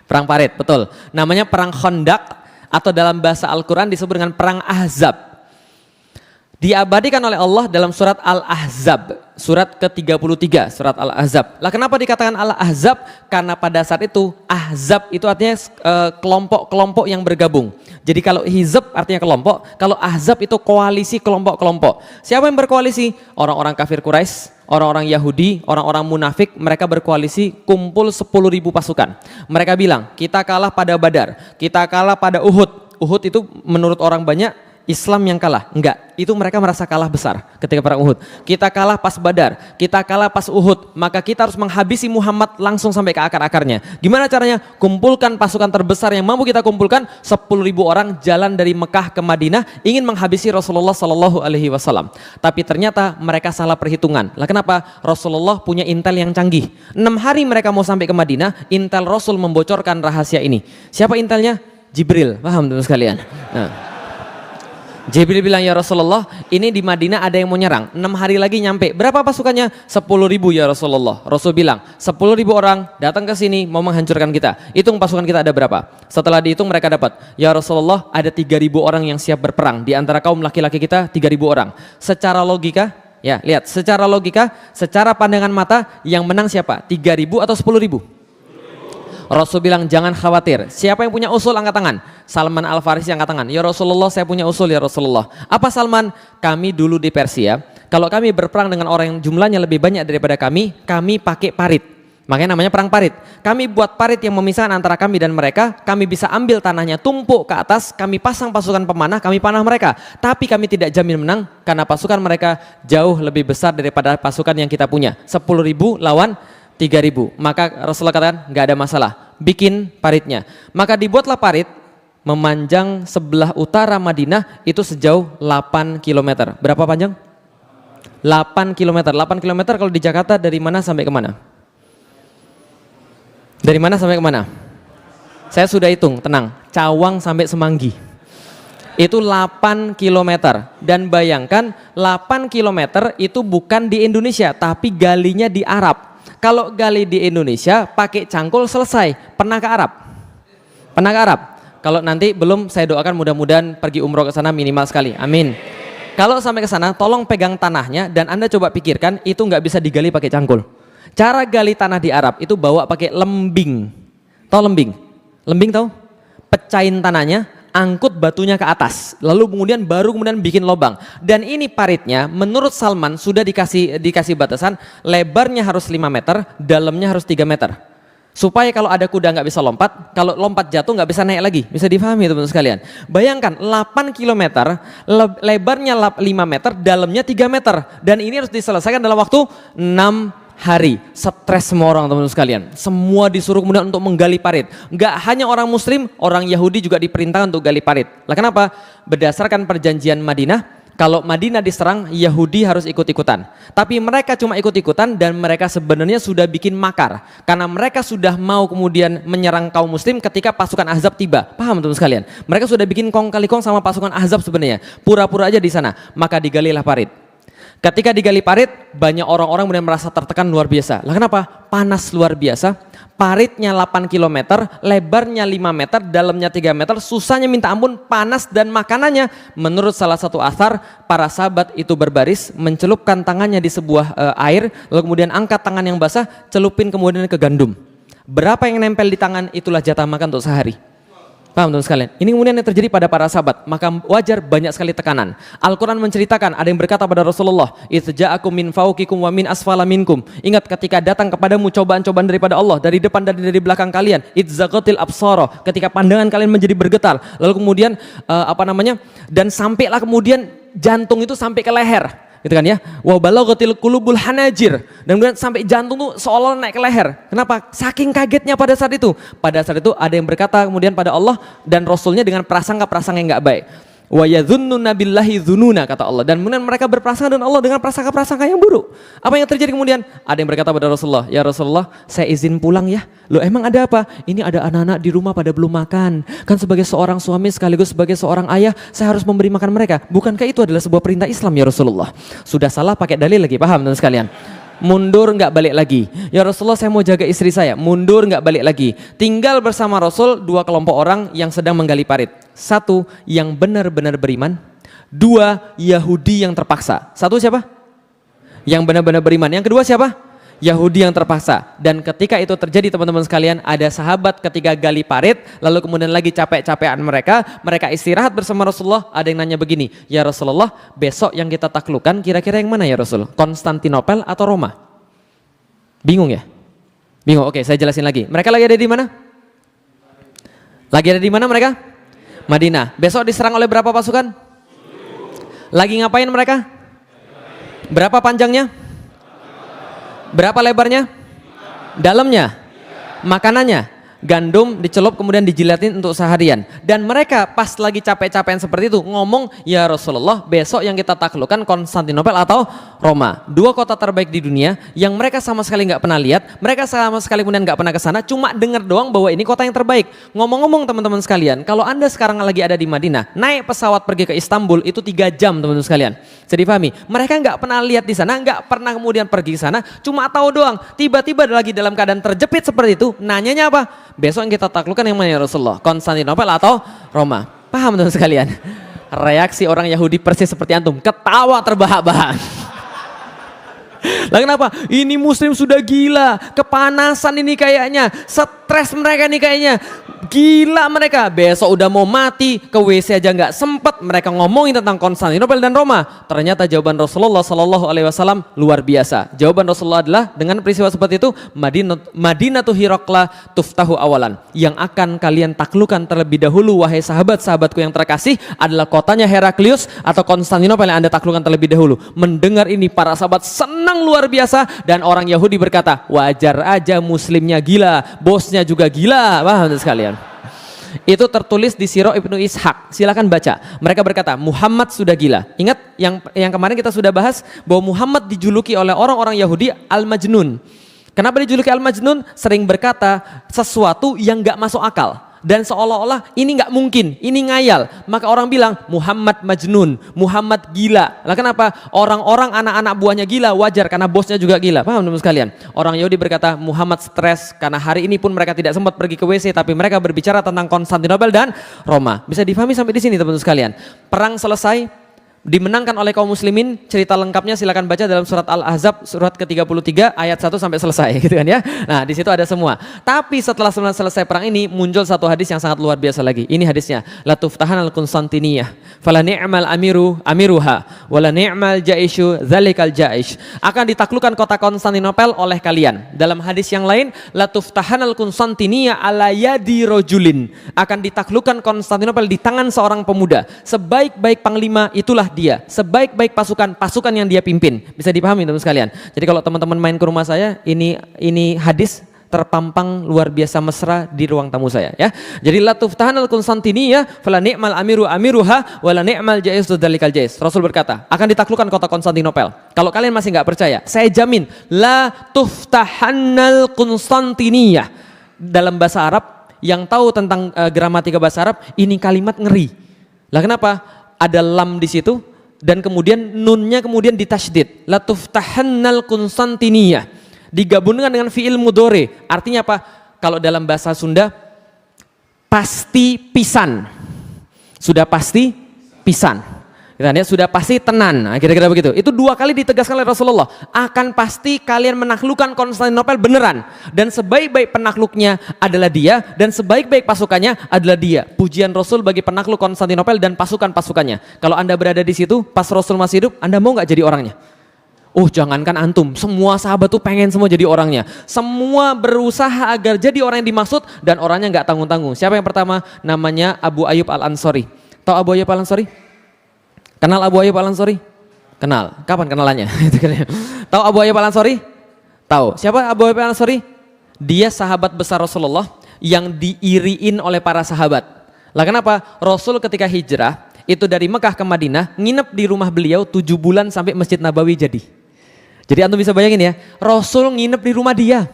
Perang Parit, betul. Namanya perang Khandaq, atau dalam bahasa Al-Quran disebut dengan perang Ahzab. Diabadikan oleh Allah dalam surat Al-Ahzab, surat ke-33, surat Al-Ahzab. Lah kenapa dikatakan Al-Ahzab? Karena pada saat itu Ahzab itu artinya kelompok-kelompok yang bergabung. Jadi kalau hizab artinya kelompok, kalau Ahzab itu koalisi kelompok-kelompok. Siapa yang berkoalisi? Orang-orang kafir Quraisy, orang-orang Yahudi, orang-orang munafik, mereka berkoalisi kumpul 10.000 pasukan. Mereka bilang, kita kalah pada Badar, kita kalah pada Uhud. Uhud itu menurut orang banyak Islam yang kalah. Enggak, itu mereka merasa kalah besar ketika perang Uhud. Kita kalah pas Badar, kita kalah pas Uhud, maka kita harus menghabisi Muhammad langsung sampai ke akar-akarnya. Gimana caranya? Kumpulkan pasukan terbesar yang mampu kita kumpulkan, 10.000 orang jalan dari Mekah ke Madinah ingin menghabisi Rasulullah Sallallahu Alaihi Wasallam. Tapi ternyata mereka salah perhitungan. Lah kenapa? Rasulullah punya intel yang canggih. 6 hari mereka mau sampai ke Madinah, intel Rasul membocorkan rahasia ini. Siapa intelnya? Jibril. Paham teman sekalian? Nah, Jibril bilang, ya Rasulullah, ini di Madinah ada yang mau nyerang, 6 hari lagi nyampe. Berapa pasukannya? 10.000 ya Rasulullah. Rasul bilang, 10.000 orang datang ke sini mau menghancurkan kita. Hitung pasukan kita ada berapa. Setelah dihitung mereka dapat, ya Rasulullah, ada 3.000 orang yang siap berperang. Di antara kaum laki-laki kita 3.000 orang. Secara logika, ya lihat, secara logika, secara pandangan mata, yang menang siapa? 3.000 atau 10.000? Rasul bilang, jangan khawatir. Siapa yang punya usul angkat tangan? Salman Al-Farisi angkat tangan. Ya Rasulullah, saya punya usul ya Rasulullah. Apa Salman? Kami dulu di Persia, kalau kami berperang dengan orang yang jumlahnya lebih banyak daripada kami pakai parit. Makanya namanya perang parit. Kami buat parit yang memisahkan antara kami dan mereka. Kami bisa ambil tanahnya, tumpuk ke atas, kami pasang pasukan pemanah, kami panah mereka. Tapi kami tidak jamin menang karena pasukan mereka jauh lebih besar daripada pasukan yang kita punya. 10.000 lawan 3.000. Maka Rasulullah katakan, nggak ada masalah, bikin paritnya. Maka dibuatlah parit memanjang sebelah utara Madinah itu sejauh 8 km. Berapa panjang? 8 km. 8 km kalau di Jakarta dari mana sampai kemana? Dari mana sampai kemana? Saya sudah hitung, tenang. Cawang sampai Semanggi. Itu 8 km. Dan bayangkan 8 km itu bukan di Indonesia, tapi galinya di Arab. Kalau gali di Indonesia pakai cangkul selesai. Pernah ke Arab? Pernah ke Arab? Kalau nanti belum, saya doakan mudah-mudahan pergi umroh ke sana minimal sekali. Amin. Kalau sampai ke sana, tolong pegang tanahnya dan Anda coba pikirkan itu nggak bisa digali pakai cangkul. Cara gali tanah di Arab itu bawa pakai lembing. Tahu lembing? Lembing tahu? Pecahin tanahnya, angkut batunya ke atas, lalu kemudian bikin lubang. Dan ini paritnya menurut Salman sudah dikasih batasan, lebarnya harus 5 meter, dalamnya harus 3 meter. Supaya kalau ada kuda nggak bisa lompat, kalau lompat jatuh nggak bisa naik lagi. Bisa difahami teman-teman sekalian. Bayangkan 8 km, lebarnya 5 meter, dalamnya 3 meter. Dan ini harus diselesaikan dalam waktu 6 hari. Stres semua orang teman-teman sekalian. Semua disuruh kemudian untuk menggali parit. Nggak hanya orang muslim, orang Yahudi juga diperintahkan untuk gali parit. Lah kenapa? Berdasarkan perjanjian Madinah, kalau Madinah diserang, Yahudi harus ikut-ikutan. Tapi mereka cuma ikut-ikutan dan mereka sebenarnya sudah bikin makar. Karena mereka sudah mau kemudian menyerang kaum muslim ketika pasukan Ahzab tiba. Paham teman-teman sekalian? Mereka sudah bikin kong kali kong sama pasukan Ahzab sebenarnya. Pura-pura aja di sana. Maka digalilah parit. Ketika digali parit, banyak orang-orang kemudian merasa tertekan luar biasa. Lah kenapa? Panas luar biasa. Paritnya 8 km, lebarnya 5 meter, dalamnya 3 meter, susahnya minta ampun, panas dan makanannya. Menurut salah satu athar, para sahabat itu berbaris, mencelupkan tangannya di sebuah air, lalu kemudian angkat tangan yang basah, celupin kemudian ke gandum. Berapa yang nempel di tangan, itulah jatah makan untuk sehari. Paham teman sekalian? Ini kemudian yang terjadi pada para sahabat, maka wajar banyak sekali tekanan. Al-Quran menceritakan, ada yang berkata pada Rasulullah, "Itsja'akum min fawqikum wa min asfala minkum." Ingat ketika datang kepadamu cobaan-cobaan daripada Allah, dari depan dan dari belakang kalian, itzaqatil absara, ketika pandangan kalian menjadi bergetar, lalu kemudian dan sampailah kemudian jantung itu sampai ke leher. Gitu kan ya, wa balaghatil qulubul hanajir, dan kemudian sampai jantung tuh seolah naik ke leher. Kenapa? Saking kagetnya pada saat itu. Pada saat itu ada yang berkata kemudian pada Allah dan Rasulnya dengan prasangka-prasangka yang nggak baik. Wa yadhunnuna billahi dzununa, kata Allah, dan kemudian mereka berprasangka dengan Allah dengan prasangka-prasangka yang buruk. Apa yang terjadi kemudian? Ada yang berkata pada Rasulullah, "Ya Rasulullah, saya izin pulang ya." Loh, emang ada apa? Ini ada anak-anak di rumah pada belum makan. Kan sebagai seorang suami sekaligus sebagai seorang ayah, saya harus memberi makan mereka. Bukankah itu adalah sebuah perintah Islam ya Rasulullah? Sudah salah pakai dalil lagi, paham teman sekalian? Mundur nggak balik lagi. Ya Rasulullah, saya mau jaga istri saya. Mundur nggak balik lagi. Tinggal bersama Rasul 2 kelompok orang yang sedang menggali parit. 1 yang benar-benar beriman, 2, Yahudi yang terpaksa. 1 siapa? Yang benar-benar beriman. Yang kedua siapa? Yahudi yang terpaksa. Dan ketika itu terjadi teman-teman sekalian, ada sahabat ketika gali parit, lalu kemudian lagi capek-capekan mereka istirahat bersama Rasulullah, ada yang nanya begini, ya Rasulullah, besok yang kita taklukkan kira-kira yang mana ya Rasul? Konstantinopel atau Roma? Bingung ya? Bingung, oke saya jelasin lagi. Mereka lagi ada di mana? Lagi ada di mana mereka? Madinah. Besok diserang oleh berapa pasukan? Lagi ngapain mereka? Berapa panjangnya? Berapa lebarnya? Dalamnya? Makanannya? Gandum dicelup kemudian dijilatin untuk seharian. Dan mereka pas lagi capek-capekan seperti itu ngomong, ya Rasulullah, besok yang kita taklukkan Konstantinopel atau Roma. 2 kota terbaik di dunia yang mereka sama sekali nggak pernah lihat, mereka sama sekali kemudian nggak pernah ke sana, cuma dengar doang bahwa ini kota yang terbaik. Ngomong-ngomong teman-teman sekalian, kalau Anda sekarang lagi ada di Madinah, naik pesawat pergi ke Istanbul itu 3 jam teman-teman sekalian. Jadi dipahami, mereka nggak pernah lihat di sana, nggak pernah kemudian pergi ke sana, cuma tahu doang. Tiba-tiba lagi dalam keadaan terjepit seperti itu, nanyanya apa? Besok yang kita taklukkan yang mana ya Rasulullah? Konstantinopel atau Roma? Paham teman sekalian? Reaksi orang Yahudi persis seperti antum, ketawa terbahak-bahak. Lah kenapa? Ini muslim sudah gila, kepanasan ini kayaknya, stres mereka nih kayaknya. Gila mereka, besok udah mau mati, ke WC aja nggak sempet. Mereka ngomongin tentang Konstantinopel dan Roma. Ternyata jawaban Rasulullah Sallallahu Alaihi Wasallam luar biasa. Jawaban Rasulullah adalah dengan peristiwa seperti itu, Madinatu Hiraqla tuftahu awalan. Yang akan kalian taklukkan terlebih dahulu, wahai sahabat-sahabatku yang terkasih, adalah kotanya Heraklius atau Konstantinopel yang Anda taklukkan terlebih dahulu. Mendengar ini para sahabat senang luar biasa, dan orang Yahudi berkata, wajar aja muslimnya gila, bosnya juga gila. Paham sekalian? Itu tertulis di Sirah Ibnu Ishaq, silakan baca. Mereka berkata Muhammad sudah gila. Ingat yang kemarin kita sudah bahas bahwa Muhammad dijuluki oleh orang-orang Yahudi Al-Majnun. Kenapa dijuluki Al-Majnun? Sering berkata sesuatu yang gak masuk akal dan seolah-olah ini nggak mungkin, ini ngayal. Maka orang bilang Muhammad Majnun, Muhammad gila. Lah kenapa? Orang-orang anak-anak buahnya gila, wajar karena bosnya juga gila. Paham teman sekalian? Orang Yahudi berkata Muhammad stres karena hari ini pun mereka tidak sempat pergi ke WC, tapi mereka berbicara tentang Konstantinopel dan Roma. Bisa difahami sampai di sini teman sekalian. Perang selesai, dimenangkan oleh kaum muslimin. Cerita lengkapnya silakan baca dalam surat Al-Ahzab surat ke-33 ayat 1 sampai selesai gitu kan ya. Nah, di situ ada semua. Tapi setelah selesai perang ini muncul satu hadis yang sangat luar biasa lagi. Ini hadisnya, la tuftahan al-Konstantiniyah fala ni'mal amiruha wala ni'mal jaishu dzalikal jaish. Akan ditaklukkan kota Konstantinopel oleh kalian. Dalam hadis yang lain, la tuftahan al-Konstantiniyah ala yadi rajulin. Akan ditaklukkan Konstantinopel di tangan seorang pemuda. Sebaik-baik panglima itulah dia, sebaik-baik pasukan yang dia pimpin. Bisa dipahami teman sekalian. Jadi kalau teman-teman main ke rumah saya, ini hadis terpampang luar biasa mesra di ruang tamu saya ya. Jadi la tuftahan al-Konstantiniyah fala ni'mal amiruha wala ni'mal jais dzalikal jais. Rasul berkata, akan ditaklukkan kota Konstantinopel. Kalau kalian masih nggak percaya, saya jamin la tuftahannal Konstantiniyah. Dalam bahasa Arab, yang tahu tentang gramatika bahasa Arab, ini kalimat ngeri. Lah kenapa? Ada lam di situ dan kemudian nunnya kemudian ditasydid, la tuftahannal Konstantiniyah, digabungkan dengan fiil mudhari. Artinya apa? Kalau dalam bahasa Sunda, pasti pisan. Sudah pasti pisan. Ya, sudah pasti tenan. Nah, kira-kira begitu. Itu 2 kali ditegaskan oleh Rasulullah. Akan pasti kalian menaklukkan Konstantinopel beneran. Dan sebaik-baik penakluknya adalah dia, dan sebaik-baik pasukannya adalah dia. Pujian Rasul bagi penakluk Konstantinopel dan pasukan-pasukannya. Kalau Anda berada di situ, pas Rasul masih hidup, Anda mau nggak jadi orangnya? Oh, jangankan antum, semua sahabat tuh pengen semua jadi orangnya. Semua berusaha agar jadi orang yang dimaksud, dan orangnya nggak tanggung-tanggung. Siapa yang pertama? Namanya Abu Ayyub Al-Ansari. Tahu Abu Ayyub Al-Ansari? Kenal Abu Ayyub Al-Ansari? Kenal. Kapan kenalannya? Tahu Abu Ayyub Al-Ansari? Tahu. Siapa Abu Ayyub Al-Ansari? Dia sahabat besar Rasulullah yang diiriin oleh para sahabat. Lah kenapa? Rasul ketika hijrah itu dari Mekah ke Madinah, nginep di rumah beliau 7 bulan sampai Masjid Nabawi jadi. Jadi antum bisa bayangin ya, Rasul nginep di rumah dia.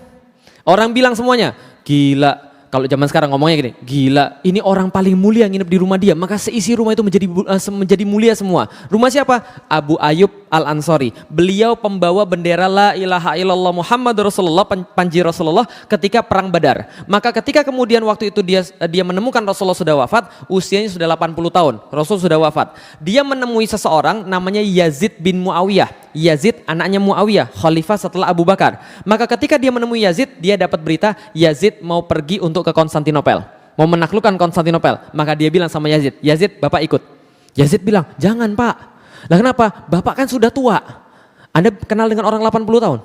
Orang bilang semuanya, gila. Kalau zaman sekarang ngomongnya gini, gila, ini orang paling mulia nginep di rumah dia, maka seisi rumah itu menjadi mulia semua. Rumah siapa? Abu Ayyub Al-Ansori. Beliau pembawa bendera la ilaha illallah Muhammad Rasulullah, panji Rasulullah ketika perang Badar. Maka ketika kemudian waktu itu dia menemukan Rasulullah sudah wafat, usianya sudah 80 tahun. Rasul sudah wafat. Dia menemui seseorang namanya Yazid bin Muawiyah. Yazid anaknya Muawiyah, khalifah setelah Abu Bakar. Maka ketika dia menemui Yazid, dia dapat berita Yazid mau pergi untuk ke Konstantinopel, mau menaklukkan Konstantinopel. Maka dia bilang sama Yazid, Yazid bapak ikut. Yazid bilang, jangan pak. Lah kenapa? Bapak kan sudah tua. Anda kenal dengan orang 80 tahun?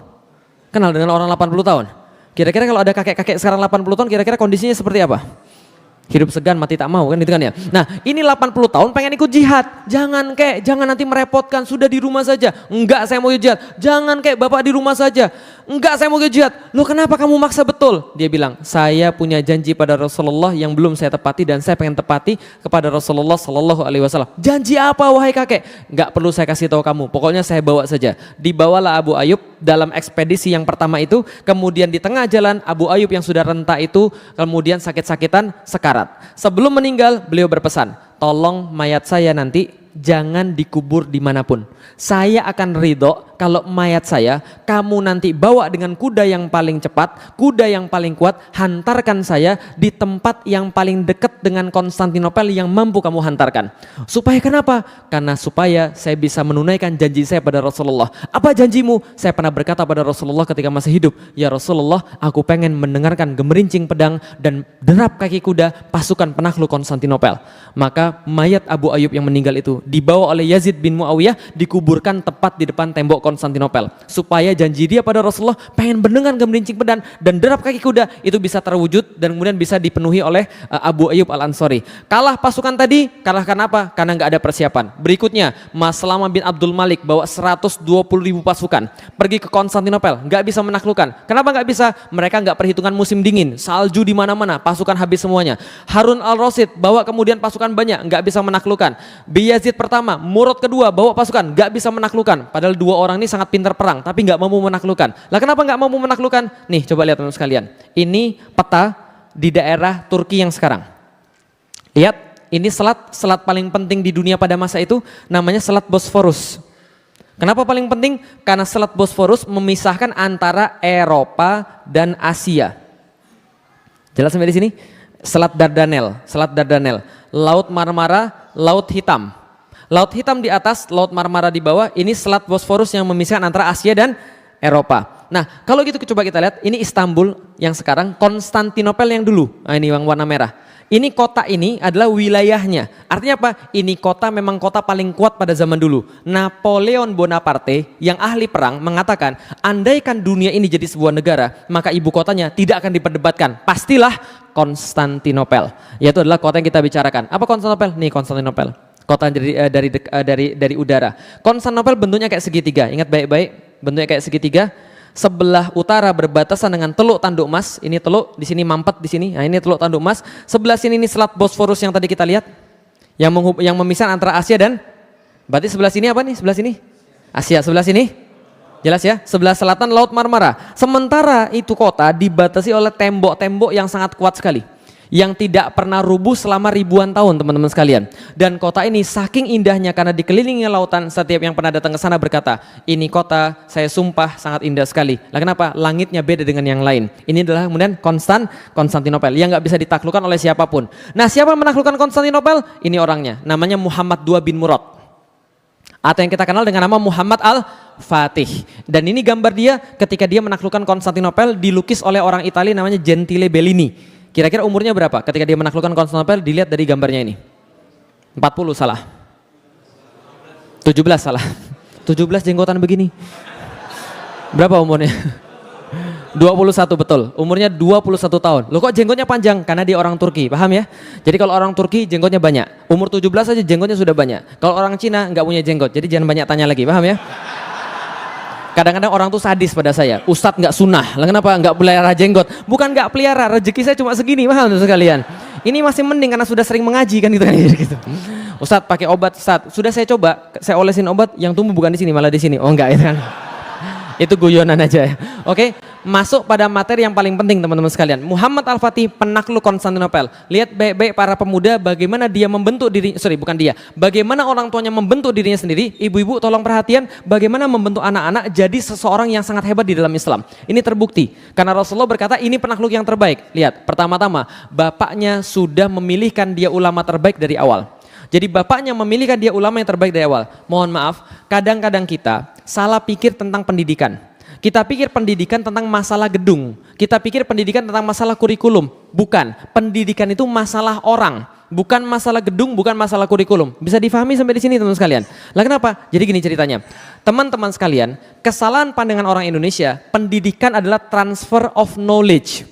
Kenal dengan orang 80 tahun? Kira-kira kalau ada kakek-kakek sekarang 80 tahun, kira-kira kondisinya seperti apa? Hidup segan mati tak mau, kan itu kan ya. Nah ini 80 tahun pengen ikut jihad. Jangan kek, jangan nanti merepotkan, sudah di rumah saja. Enggak, saya mau jihad. Jangan kek, bapak di rumah saja. Enggak, saya mau jihad. Loh kenapa kamu maksa betul? Dia bilang, saya punya janji pada Rasulullah yang belum saya tepati dan saya pengen tepati kepada Rasulullah Sallallahu Alaihi Wasallam. Janji apa wahai kakek? Enggak perlu saya kasih tahu kamu, pokoknya saya bawa saja. Dibawalah Abu Ayyub dalam ekspedisi yang pertama itu. Kemudian di tengah jalan Abu Ayyub yang sudah renta itu kemudian sakit-sakitan sekarat. Sebelum meninggal beliau berpesan, tolong mayat saya nanti jangan dikubur dimanapun. Saya akan ridho kalau mayat saya kamu nanti bawa dengan kuda yang paling cepat, kuda yang paling kuat, hantarkan saya di tempat yang paling dekat dengan Konstantinopel yang mampu kamu hantarkan. Supaya kenapa? Karena supaya saya bisa menunaikan janji saya pada Rasulullah. Apa janjimu? Saya pernah berkata pada Rasulullah ketika masih hidup, ya Rasulullah, aku pengen mendengarkan gemerincing pedang dan derap kaki kuda pasukan penakluk Konstantinopel. Maka mayat Abu Ayyub yang meninggal itu dibawa oleh Yazid bin Muawiyah, dikuburkan tepat di depan tembok Konstantinopel, supaya janji dia pada Rasulullah pengen mendengar gemerincing pedang dan derap kaki kuda itu bisa terwujud dan kemudian bisa dipenuhi oleh Abu Ayyub Al-Ansori. Kalah pasukan tadi, kalah karena apa? Karena nggak ada persiapan. Berikutnya Maslama bin Abdul Malik bawa 120.000 pasukan pergi ke Konstantinopel, nggak bisa menaklukkan. Kenapa nggak bisa? Mereka nggak perhitungan musim dingin, salju di mana-mana, pasukan habis semuanya. Harun al-Rasyid bawa kemudian pasukan banyak, nggak bisa menaklukkan. Yazid pertama, Murad kedua bawa pasukan, nggak bisa menaklukkan. Padahal dua orang ini sangat pintar perang, tapi nggak mampu menaklukkan. Lah kenapa nggak mampu menaklukkan? Nih coba lihat teman-teman sekalian. Ini peta di daerah Turki yang sekarang. Lihat, ini selat paling penting di dunia pada masa itu, namanya Selat Bosforus. Kenapa paling penting? Karena Selat Bosforus memisahkan antara Eropa dan Asia. Jelas sampai di sini? Selat Dardanel, Laut Marmara, Laut Hitam. Laut Hitam di atas, Laut Marmara di bawah, ini Selat Bosforus yang memisahkan antara Asia dan Eropa. Nah, kalau gitu coba kita lihat, ini Istanbul yang sekarang, Konstantinopel yang dulu. Nah, ini yang warna merah. Ini kota ini adalah wilayahnya. Artinya apa? Ini kota memang kota paling kuat pada zaman dulu. Napoleon Bonaparte yang ahli perang mengatakan, andaikan dunia ini jadi sebuah negara, maka ibu kotanya tidak akan diperdebatkan. Pastilah Konstantinopel. Yaitu adalah kota yang kita bicarakan. Apa Konstantinopel? Nih Konstantinopel. Kota dari udara. Konstantinopel bentuknya kayak segitiga. Ingat baik-baik, bentuknya kayak segitiga. Sebelah utara berbatasan dengan Teluk Tanduk Mas. Ini teluk, di sini mampet di sini. Nah, ini Teluk Tanduk Mas. Sebelah sini ini Selat Bosforus yang tadi kita lihat. Yang memisahkan antara Asia dan, berarti sebelah sini apa nih? Sebelah sini Asia, sebelah sini jelas ya. Sebelah selatan Laut Marmara. Sementara itu kota dibatasi oleh tembok-tembok yang sangat kuat sekali, yang tidak pernah rubuh selama ribuan tahun teman-teman sekalian. Dan kota ini saking indahnya karena dikelilingi lautan, setiap yang pernah datang ke sana berkata, ini kota saya sumpah sangat indah sekali. Lah kenapa? Langitnya beda dengan yang lain. Ini adalah kemudian Konstantinopel yang nggak bisa ditaklukkan oleh siapapun. Nah, siapa yang menaklukkan Konstantinopel? Ini orangnya, namanya Muhammad II bin Murad, atau yang kita kenal dengan nama Muhammad Al-Fatih. Dan ini gambar dia ketika dia menaklukkan Konstantinopel, dilukis oleh orang Italia namanya Gentile Bellini. Kira-kira umurnya berapa ketika dia menaklukkan Konstantinopel? Dilihat dari gambarnya ini. 40 salah. 17 salah. 17 jenggotan begini. Berapa umurnya? 21 betul. Umurnya 21 tahun. Loh kok jenggotnya panjang? Karena dia orang Turki, paham ya? Jadi kalau orang Turki jenggotnya banyak. Umur 17 aja jenggotnya sudah banyak. Kalau orang Cina nggak punya jenggot. Jadi jangan banyak tanya lagi, paham ya? Kadang-kadang orang tuh sadis pada saya, Ustadz nggak sunnah, lah kenapa nggak pelihara jenggot? Bukan nggak pelihara, rezeki saya cuma segini, paham tuh sekalian. Ini masih mending karena sudah sering mengaji kan gitu kan gitu. Ustadz pakai obat, Ustadz sudah saya coba, saya olesin obat yang tumbuh bukan di sini malah di sini. Oh enggak itu kan. Itu guyonan aja ya. Oke, masuk pada materi yang paling penting teman-teman sekalian. Muhammad Al-Fatih, penakluk Konstantinopel. Lihat baik-baik para pemuda bagaimana dia membentuk bagaimana orang tuanya membentuk dirinya sendiri. Ibu-ibu tolong perhatian bagaimana membentuk anak-anak jadi seseorang yang sangat hebat di dalam Islam. Ini terbukti karena Rasulullah berkata ini penakluk yang terbaik. Lihat, pertama-tama bapaknya sudah memilihkan dia ulama terbaik dari awal. Jadi bapaknya memilihkan dia ulama yang terbaik dari awal. Mohon maaf, kadang-kadang kita salah pikir tentang pendidikan. Kita pikir pendidikan tentang masalah gedung. Kita pikir pendidikan tentang masalah kurikulum. Bukan, pendidikan itu masalah orang. Bukan masalah gedung, bukan masalah kurikulum. Bisa difahami sampai di sini teman-teman sekalian. Lah kenapa? Jadi gini ceritanya. Teman-teman sekalian, kesalahan pandangan orang Indonesia, pendidikan adalah transfer of knowledge.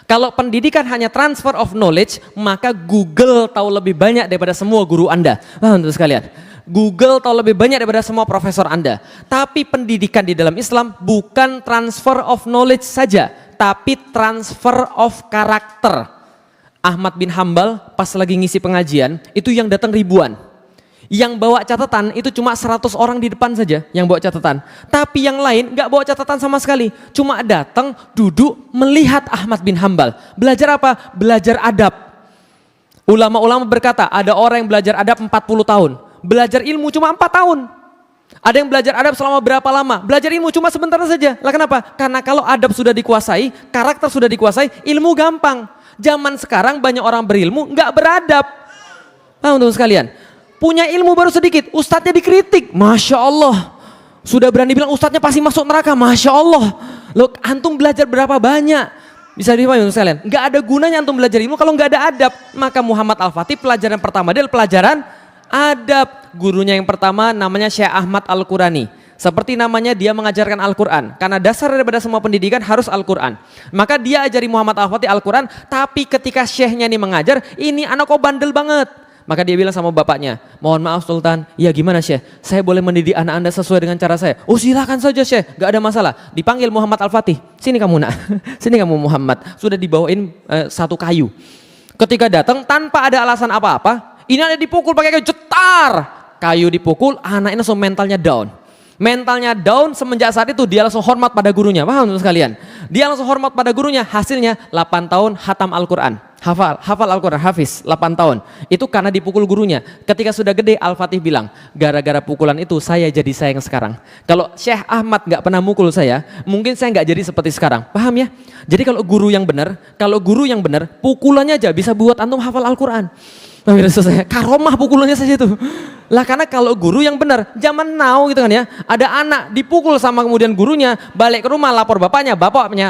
Kalau pendidikan hanya transfer of knowledge, maka Google tahu lebih banyak daripada semua guru Anda. Paham teman sekalian? Google tahu lebih banyak daripada semua profesor Anda. Tapi pendidikan di dalam Islam bukan transfer of knowledge saja, tapi transfer of karakter. Ahmad bin Hambal pas lagi ngisi pengajian, itu yang datang ribuan. Yang bawa catatan itu cuma 100 orang di depan saja yang bawa catatan. Tapi yang lain nggak bawa catatan sama sekali. Cuma datang, duduk, melihat Ahmad bin Hambal. Belajar apa? Belajar adab. Ulama-ulama berkata, ada orang yang belajar adab 40 tahun. Belajar ilmu cuma 4 tahun. Ada yang belajar adab selama berapa lama? Belajar ilmu cuma sebentar saja. Lah kenapa? Karena kalau adab sudah dikuasai, karakter sudah dikuasai, ilmu gampang. Zaman sekarang banyak orang berilmu nggak beradab. Paham teman sekalian? Punya ilmu baru sedikit, ustadznya dikritik, Masya Allah. Sudah berani bilang ustadznya pasti masuk neraka, Masya Allah. Loh, antum belajar berapa banyak? Bisa dipahami sekalian? Nggak ada gunanya antum belajar ilmu kalau nggak ada adab. Maka Muhammad Al-Fatih pelajaran pertama dia pelajaran adab. Gurunya yang pertama namanya Syekh Ahmad Al-Qurani. Seperti namanya dia mengajarkan Al-Quran. Karena dasar daripada semua pendidikan harus Al-Quran. Maka dia ajari Muhammad Al-Fatih Al-Quran. Tapi ketika syekhnya ini mengajar, ini anak kok bandel banget. Maka dia bilang sama bapaknya, mohon maaf Sultan, ya gimana Syekh, saya boleh mendidik anak anda sesuai dengan cara saya? Oh silakan saja Syekh, gak ada masalah. Dipanggil Muhammad Al-Fatih, sini kamu nak, sini kamu Muhammad. Sudah dibawain satu kayu. Ketika datang tanpa ada alasan apa-apa, ini ada dipukul pakai kayu, jetar. Kayu dipukul, anak ini langsung mentalnya down. Mentalnya down semenjak saat itu dia langsung hormat pada gurunya. Paham teman sekalian? Dia langsung hormat pada gurunya, hasilnya 8 tahun hatam Al-Quran. Hafal Al-Quran, hafiz 8 tahun. Itu karena dipukul gurunya. Ketika sudah gede, Al-Fatih bilang, gara-gara pukulan itu saya jadi saya yang sekarang. Kalau Syekh Ahmad gak pernah mukul saya, mungkin saya gak jadi seperti sekarang. Paham ya? Jadi kalau guru yang benar, pukulannya aja bisa buat antum hafal Al-Quran. Saya karomah pukulannya saja itu. Lah karena kalau guru yang benar, zaman now gitu kan ya, ada anak dipukul sama kemudian gurunya, balik ke rumah lapor bapaknya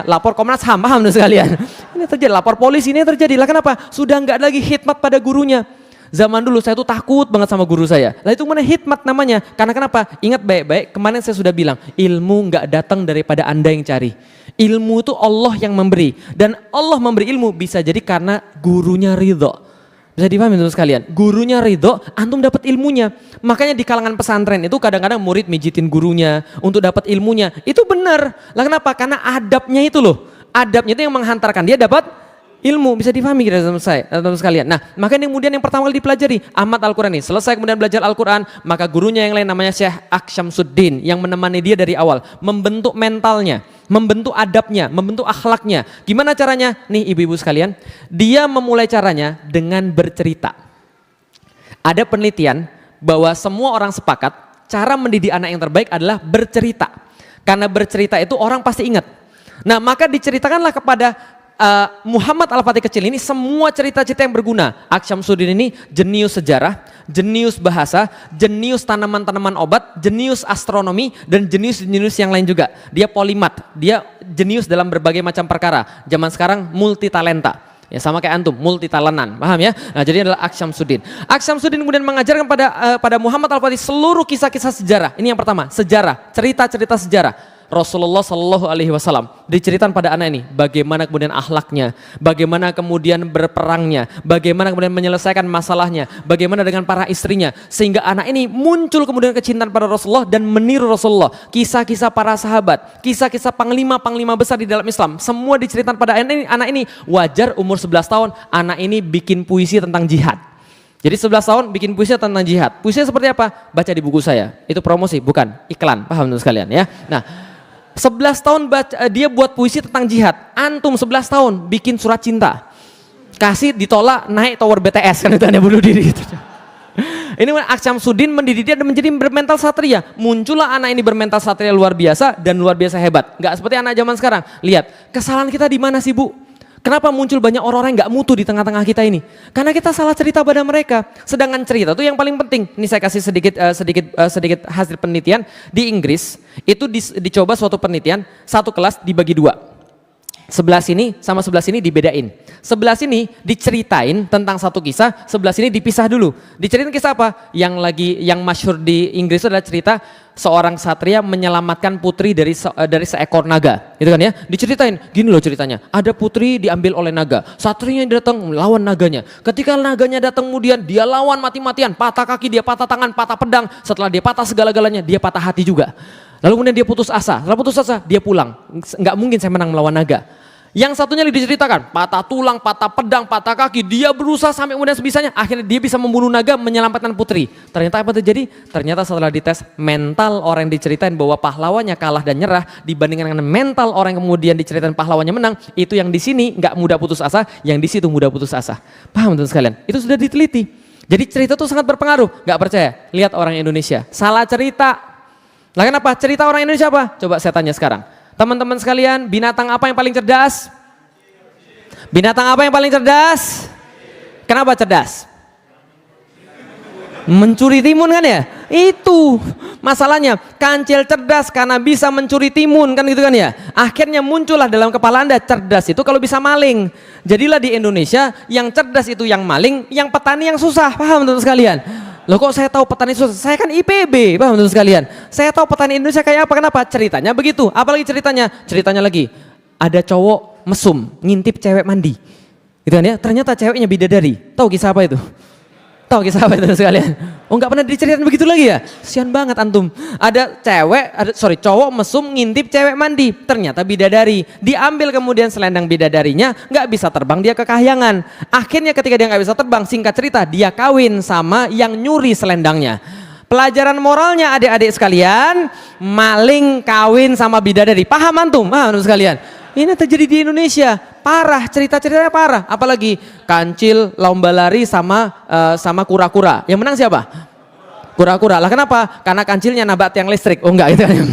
lapor Komnas HAM, paham sekalian. Ini terjadi, lapor polisi ini terjadi. Lah kenapa? Sudah nggak lagi khidmat pada gurunya. Zaman dulu saya tuh takut banget sama guru saya. Lah itu mana khidmat namanya? Karena kenapa? Ingat baik-baik, kemarin saya sudah bilang, ilmu nggak datang daripada Anda yang cari. Ilmu itu Allah yang memberi, dan Allah memberi ilmu bisa jadi karena gurunya ridho. Bisa dipahami teman sekalian, gurunya ridho, antum dapat ilmunya. Makanya di kalangan pesantren itu kadang-kadang murid mijitin gurunya untuk dapat ilmunya. Itu benar. Lah kenapa? Karena adabnya itu loh. Adabnya itu yang menghantarkan dia dapat ilmu. Bisa dipahami kita teman sekalian. Nah, makanya kemudian yang pertama kali dipelajari Ahmad Al-Qurani. Selesai kemudian belajar Al-Quran, maka gurunya yang lain namanya Syekh Aksyamsuddin yang menemani dia dari awal, membentuk mentalnya, membentuk adabnya, membentuk akhlaknya. Gimana caranya? Nih ibu-ibu sekalian, dia memulai caranya dengan bercerita. Ada penelitian bahwa semua orang sepakat cara mendidik anak yang terbaik adalah bercerita. Karena bercerita itu orang pasti ingat. Nah maka diceritakanlah kepada Muhammad Al-Fatih kecil ini semua cerita-cerita yang berguna. Aksyamsuddin ini jenius sejarah, jenius bahasa, jenius tanaman-tanaman obat, jenius astronomi, dan jenius-jenius yang lain juga. Dia polimat, dia jenius dalam berbagai macam perkara. Zaman sekarang multi talenta. Ya sama kayak antum, multi talentan, paham ya? Nah jadi adalah Aksyamsuddin. Aksyamsuddin kemudian mengajarkan pada Muhammad Al-Fatih seluruh kisah-kisah sejarah. Ini yang pertama, sejarah, cerita-cerita sejarah. Rasulullah Shallallahu Alaihi Wasallam diceritakan pada anak ini bagaimana kemudian akhlaknya, bagaimana kemudian berperangnya, bagaimana kemudian menyelesaikan masalahnya, bagaimana dengan para istrinya, sehingga anak ini muncul kemudian kecintaan pada Rasulullah dan meniru Rasulullah. Kisah-kisah para sahabat, kisah-kisah panglima besar di dalam Islam, semua diceritakan pada anak ini. Wajar umur 11 tahun anak ini bikin puisi tentang jihad. Jadi 11 tahun bikin puisi tentang jihad. Puisinya seperti apa? Baca di buku saya. Itu promosi, bukan iklan. Paham teman sekalian ya? Nah, 11 tahun dia buat puisi tentang jihad. Antum 11 tahun bikin surat cinta. Kasih ditolak, naik tower BTS kan itu, Anda bunuh diri gitu. Ini Asyamsuddin mendidik dia dan menjadi bermental satria. Muncullah anak ini bermental satria luar biasa dan luar biasa hebat. Gak seperti anak zaman sekarang. Lihat, kesalahan kita di mana sih, Bu? Kenapa muncul banyak orang-orang yang gak mutu di tengah-tengah kita ini? Karena kita salah cerita pada mereka. Sedangkan cerita itu yang paling penting. Ini saya kasih sedikit hasil penelitian. Di Inggris itu dicoba suatu penelitian, satu kelas dibagi dua. Sebelah sini sama sebelah sini dibedain. Sebelah sini diceritain tentang satu kisah, sebelah sini dipisah dulu. Diceritain kisah apa? Yang masyhur di Inggris itu adalah cerita seorang satria menyelamatkan putri dari seekor naga. Itu kan ya? Diceritain, gini loh ceritanya. Ada putri diambil oleh naga. Satrianya datang melawan naganya. Ketika naganya datang kemudian dia lawan mati-matian, patah kaki dia, patah tangan, patah pedang. Setelah dia patah segala-galanya, dia patah hati juga. Lalu kemudian dia putus asa. Setelah putus asa, dia pulang. Nggak mungkin saya menang melawan naga. Yang satunya diceritakan, patah tulang, patah pedang, patah kaki. Dia berusaha sampai kemudian sebisanya. Akhirnya dia bisa membunuh naga, menyelamatkan putri. Ternyata apa terjadi? Ternyata setelah dites, mental orang yang diceritain bahwa pahlawannya kalah dan nyerah dibandingkan dengan mental orang yang kemudian diceritain pahlawannya menang. Itu yang di sini nggak mudah putus asa, yang di situ mudah putus asa. Paham teman-teman sekalian? Itu sudah diteliti. Jadi cerita itu sangat berpengaruh. Nggak percaya? Lihat orang Indonesia. Salah cerita. Lah kenapa? Cerita orang Indonesia apa? Coba saya tanya sekarang. Teman-teman sekalian, binatang apa yang paling cerdas? Binatang apa yang paling cerdas? Kenapa cerdas? Mencuri timun kan ya? Itu masalahnya. Kancil cerdas karena bisa mencuri timun kan gitu kan ya? Akhirnya muncullah dalam kepala Anda, cerdas itu kalau bisa maling. Jadilah di Indonesia yang cerdas itu yang maling, yang petani yang susah. Paham teman-teman sekalian? Loh kok saya tahu petani susah? Saya kan IPB, paham teman-teman sekalian? Saya tahu petani Indonesia kayak apa, kenapa? Ceritanya begitu. Apalagi ceritanya? Ceritanya lagi, ada cowok mesum, ngintip cewek mandi. Gitu kan ya? Ternyata ceweknya bidadari. Tahu kisah apa itu? Tahu kisah apa itu sekalian? Oh nggak pernah diceritain begitu lagi ya? Sian banget antum. Ada cowok mesum ngintip cewek mandi. Ternyata bidadari. Diambil kemudian selendang bidadarinya, nggak bisa terbang, dia kekahyangan. Akhirnya ketika dia nggak bisa terbang, singkat cerita dia kawin sama yang nyuri selendangnya. Pelajaran moralnya adik-adik sekalian, maling kawin sama bidadari. Paham antum? Paham sekalian? Ini terjadi di Indonesia, parah, cerita-ceritanya parah. Apalagi kancil, lomba lari sama kura-kura. Yang menang siapa? Kura-kura. Lah kenapa? Karena kancilnya nabrak tiang listrik. Oh enggak gitu kan.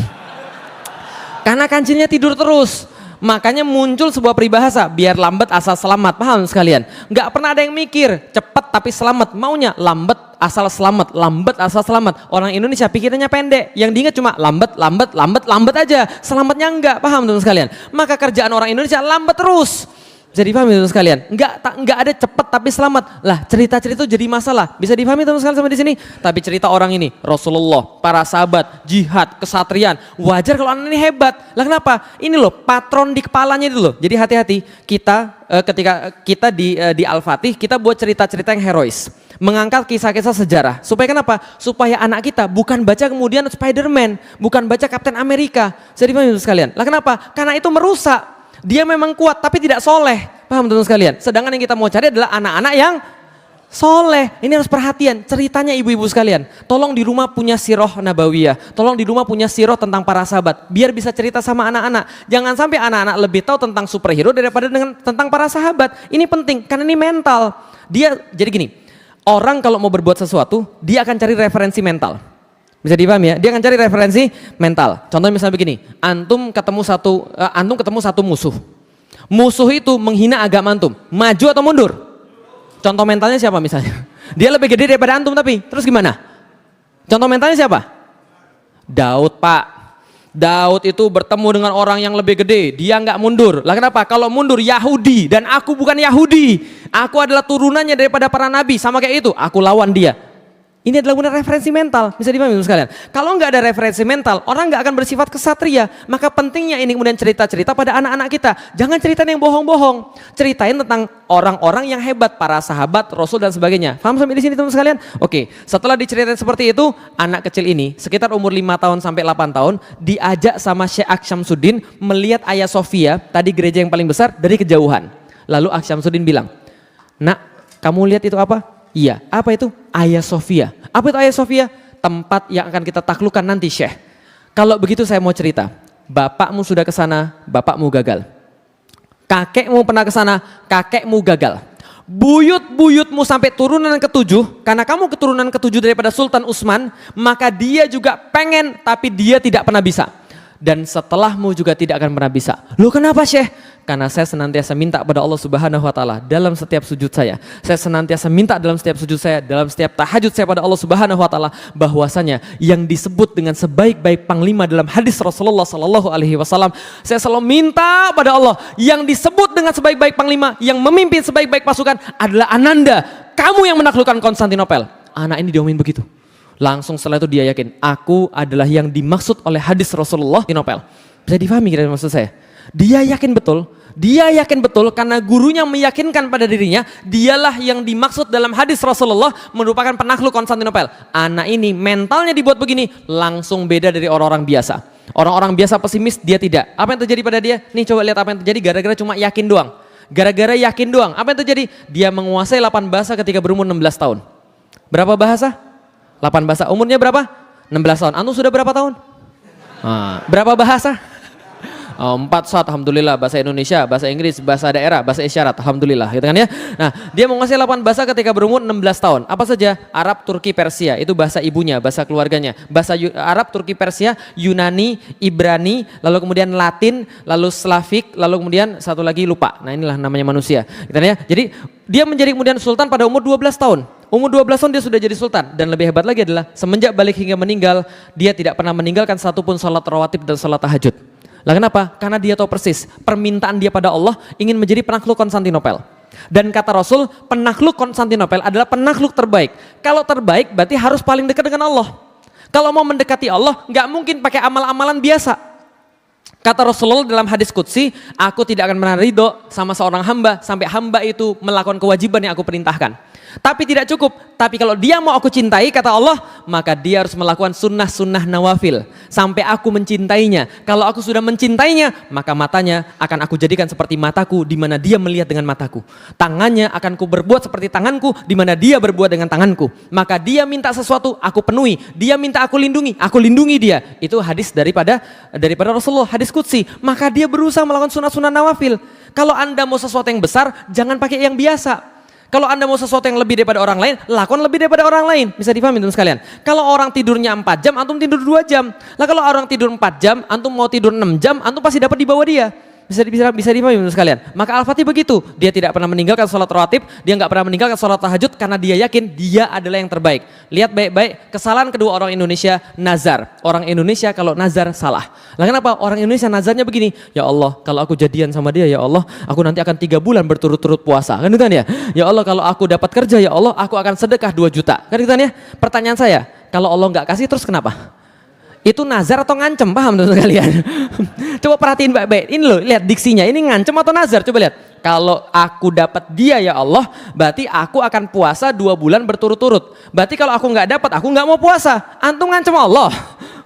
Karena kancilnya tidur terus. Makanya muncul sebuah peribahasa, biar lambat asal selamat. Paham sekalian? Enggak pernah ada yang mikir, cepat tapi selamat. Maunya lambat asal selamat, lambat asal selamat. Orang Indonesia pikirannya pendek, yang diingat cuma lambat aja. Selamatnya enggak, paham teman sekalian? Maka kerjaan orang Indonesia lambat terus. Bisa dipahami teman sekalian? Enggak ada cepat tapi selamat. Lah cerita-cerita itu jadi masalah. Bisa dipahami teman sekalian sampai di sini? Tapi cerita orang ini, Rasulullah, para sahabat, jihad, kesatriaan, wajar kalau anak ini hebat. Lah kenapa? Ini loh patron di kepalanya itu loh. Jadi hati-hati kita ketika kita di Al-Fatih kita buat cerita-cerita yang herois. Mengangkat kisah-kisah sejarah. Supaya kenapa? Supaya anak kita bukan baca kemudian Spider-Man, bukan baca Captain America. Jadi paham sekalian? Lah kenapa? Karena itu merusak. Dia memang kuat tapi tidak soleh. Paham teman-teman sekalian? Sedangkan yang kita mau cari adalah anak-anak yang soleh. Ini harus perhatian. Ceritanya ibu-ibu sekalian. Tolong di rumah punya sirah nabawiyah. Tolong di rumah punya sirah tentang para sahabat. Biar bisa cerita sama anak-anak. Jangan sampai anak-anak lebih tahu tentang superhero daripada tentang para sahabat. Ini penting karena ini mental. Jadi gini. Orang kalau mau berbuat sesuatu, dia akan cari referensi mental. Bisa dipahami ya? Dia akan cari referensi mental. Contohnya misalnya begini, antum ketemu satu musuh. Musuh itu menghina agama antum. Maju atau mundur? Contoh mentalnya siapa misalnya? Dia lebih gede daripada antum tapi, terus gimana? Contoh mentalnya siapa? Daud, Pak. Daud itu bertemu dengan orang yang lebih gede, dia nggak mundur. Lah kenapa? Kalau mundur Yahudi dan aku bukan Yahudi. Aku adalah turunannya daripada para nabi, sama kayak itu. Aku lawan dia. Ini adalah guna referensi mental, bisa dipahami sekalian. Kalau nggak ada referensi mental, orang nggak akan bersifat kesatria. Maka pentingnya ini kemudian cerita-cerita pada anak-anak kita. Jangan ceritain yang bohong-bohong. Ceritain tentang orang-orang yang hebat, para sahabat, Rasul dan sebagainya. Paham sampai di sini teman sekalian? Oke, setelah diceritain seperti itu, anak kecil ini sekitar umur 5 tahun sampai 8 tahun diajak sama Syekh Asyamsuddin melihat Hagia Sophia, tadi gereja yang paling besar, dari kejauhan. Lalu Asyamsuddin bilang, "Nak, kamu lihat itu apa?" Iya, apa itu? Hagia Sophia. Apa itu Hagia Sophia? Tempat yang akan kita taklukkan nanti, Syekh. Kalau begitu saya mau cerita. bapakmu sudah ke sana, bapakmu gagal. Kakekmu pernah ke sana, kakekmu gagal. Buyut-buyutmu sampai turunan ke-7, karena kamu keturunan ke-7 daripada Sultan Utsman, maka dia juga pengen tapi dia tidak pernah bisa. Dan setelahmu juga tidak akan pernah bisa. Loh kenapa Syekh? Karena saya senantiasa minta pada Allah Subhanahu wa taala dalam setiap sujud saya. Saya senantiasa minta dalam setiap sujud saya, dalam setiap tahajud saya pada Allah Subhanahu wa taala, bahwasanya yang disebut dengan sebaik-baik panglima dalam hadis Rasulullah sallallahu alaihi wasallam, saya selalu minta pada Allah yang disebut dengan sebaik-baik panglima, yang memimpin sebaik-baik pasukan adalah Ananda. Kamu yang menaklukkan Konstantinopel. Anak ini diomongin begitu. Langsung setelah itu dia yakin, aku adalah yang dimaksud oleh hadis Rasulullah di Nopel. Bisa difahami kira-kira maksud saya? Dia yakin betul karena gurunya meyakinkan pada dirinya, dialah yang dimaksud dalam hadis Rasulullah merupakan penakluk Konstantinopel. Anak ini mentalnya dibuat begini, langsung beda dari orang-orang biasa. Orang-orang biasa pesimis, dia tidak. Apa yang terjadi pada dia? Nih coba lihat apa yang terjadi gara-gara cuma yakin doang. Gara-gara yakin doang, apa yang terjadi? Dia menguasai 8 bahasa ketika berumur 16 tahun. Berapa bahasa? 8 bahasa. Umurnya berapa? 16 tahun. Antum sudah berapa tahun? Berapa bahasa? 4 saat, alhamdulillah. Bahasa Indonesia, bahasa Inggris, bahasa daerah, bahasa isyarat, alhamdulillah, gitu kan ya. Nah, dia menguasai 8 bahasa ketika berumur 16 tahun. Apa saja? Arab, Turki, Persia, itu bahasa ibunya, bahasa keluarganya. Bahasa Arab, Turki, Persia, Yunani, Ibrani, lalu kemudian Latin, lalu Slavik, lalu kemudian satu lagi lupa. Nah, inilah namanya manusia, gitu kan ya. Jadi dia menjadi kemudian sultan pada umur 12 tahun. Umur 12 tahun dia sudah jadi sultan, dan lebih hebat lagi adalah semenjak balik hingga meninggal, dia tidak pernah meninggalkan satupun salat rawatib dan salat tahajud. Lah kenapa? Karena dia tahu persis permintaan dia pada Allah ingin menjadi penakluk Konstantinopel. Dan kata Rasul, penakluk Konstantinopel adalah penakluk terbaik. Kalau terbaik berarti harus paling dekat dengan Allah. Kalau mau mendekati Allah, nggak mungkin pakai amal-amalan biasa. Kata Rasulullah dalam hadis qudsi, aku tidak akan pernah ridho sama seorang hamba sampai hamba itu melakukan kewajiban yang aku perintahkan. Tapi tidak cukup, tapi kalau dia mau aku cintai, kata Allah, maka dia harus melakukan sunnah-sunnah nawafil sampai aku mencintainya. Kalau aku sudah mencintainya, maka matanya akan aku jadikan seperti mataku di mana dia melihat dengan mataku. Tangannya akan ku berbuat seperti tanganku di mana dia berbuat dengan tanganku. Maka dia minta sesuatu, aku penuhi. Dia minta aku lindungi dia. Itu hadis daripada Rasulullah, hadis qudsi. Maka dia berusaha melakukan sunnah-sunnah nawafil. Kalau Anda mau sesuatu yang besar, jangan pakai yang biasa. Kalau Anda mau sesuatu yang lebih daripada orang lain, lakukan lebih daripada orang lain. Bisa dipahami teman sekalian. Kalau orang tidurnya 4 jam, antum tidur 2 jam. Lah kalau orang tidur 4 jam, antum mau tidur 6 jam, antum pasti dapat di bawah dia. Bisa dipahami teman sekalian. Maka Al-Fatih begitu. Dia tidak pernah meninggalkan sholat rawatib, dia nggak pernah meninggalkan sholat tahajud karena dia yakin dia adalah yang terbaik. Lihat baik-baik, kesalahan kedua orang Indonesia, nazar. Orang Indonesia kalau nazar salah. Lah kenapa? Orang Indonesia nazarnya begini, ya Allah, kalau aku jadian sama dia, ya Allah, aku nanti akan 3 bulan berturut-turut puasa. Kan gitu kan ya? Ya Allah, kalau aku dapat kerja, ya Allah, aku akan sedekah 2 juta. Kan gitu kan ya? Pertanyaan saya, kalau Allah nggak kasih terus kenapa? Itu nazar atau ngancem, paham teman-teman sekalian? Coba perhatiin baik-baik, ini loh, lihat diksinya, ini ngancem atau nazar, coba lihat. Kalau aku dapat dia ya Allah, berarti aku akan puasa 2 bulan berturut-turut. Berarti kalau aku nggak dapat, aku nggak mau puasa. Antum ngancem Allah.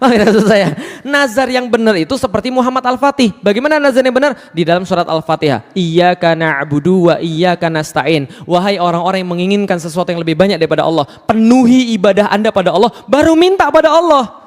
Maksud saya, nazar yang benar itu seperti Muhammad Al-Fatih. Bagaimana nazar yang benar? Di dalam surat Al-Fatihah. Iyyaka na'budu wa iyyaka nasta'in. Wahai orang-orang yang menginginkan sesuatu yang lebih banyak daripada Allah, penuhi ibadah Anda pada Allah, baru minta pada Allah.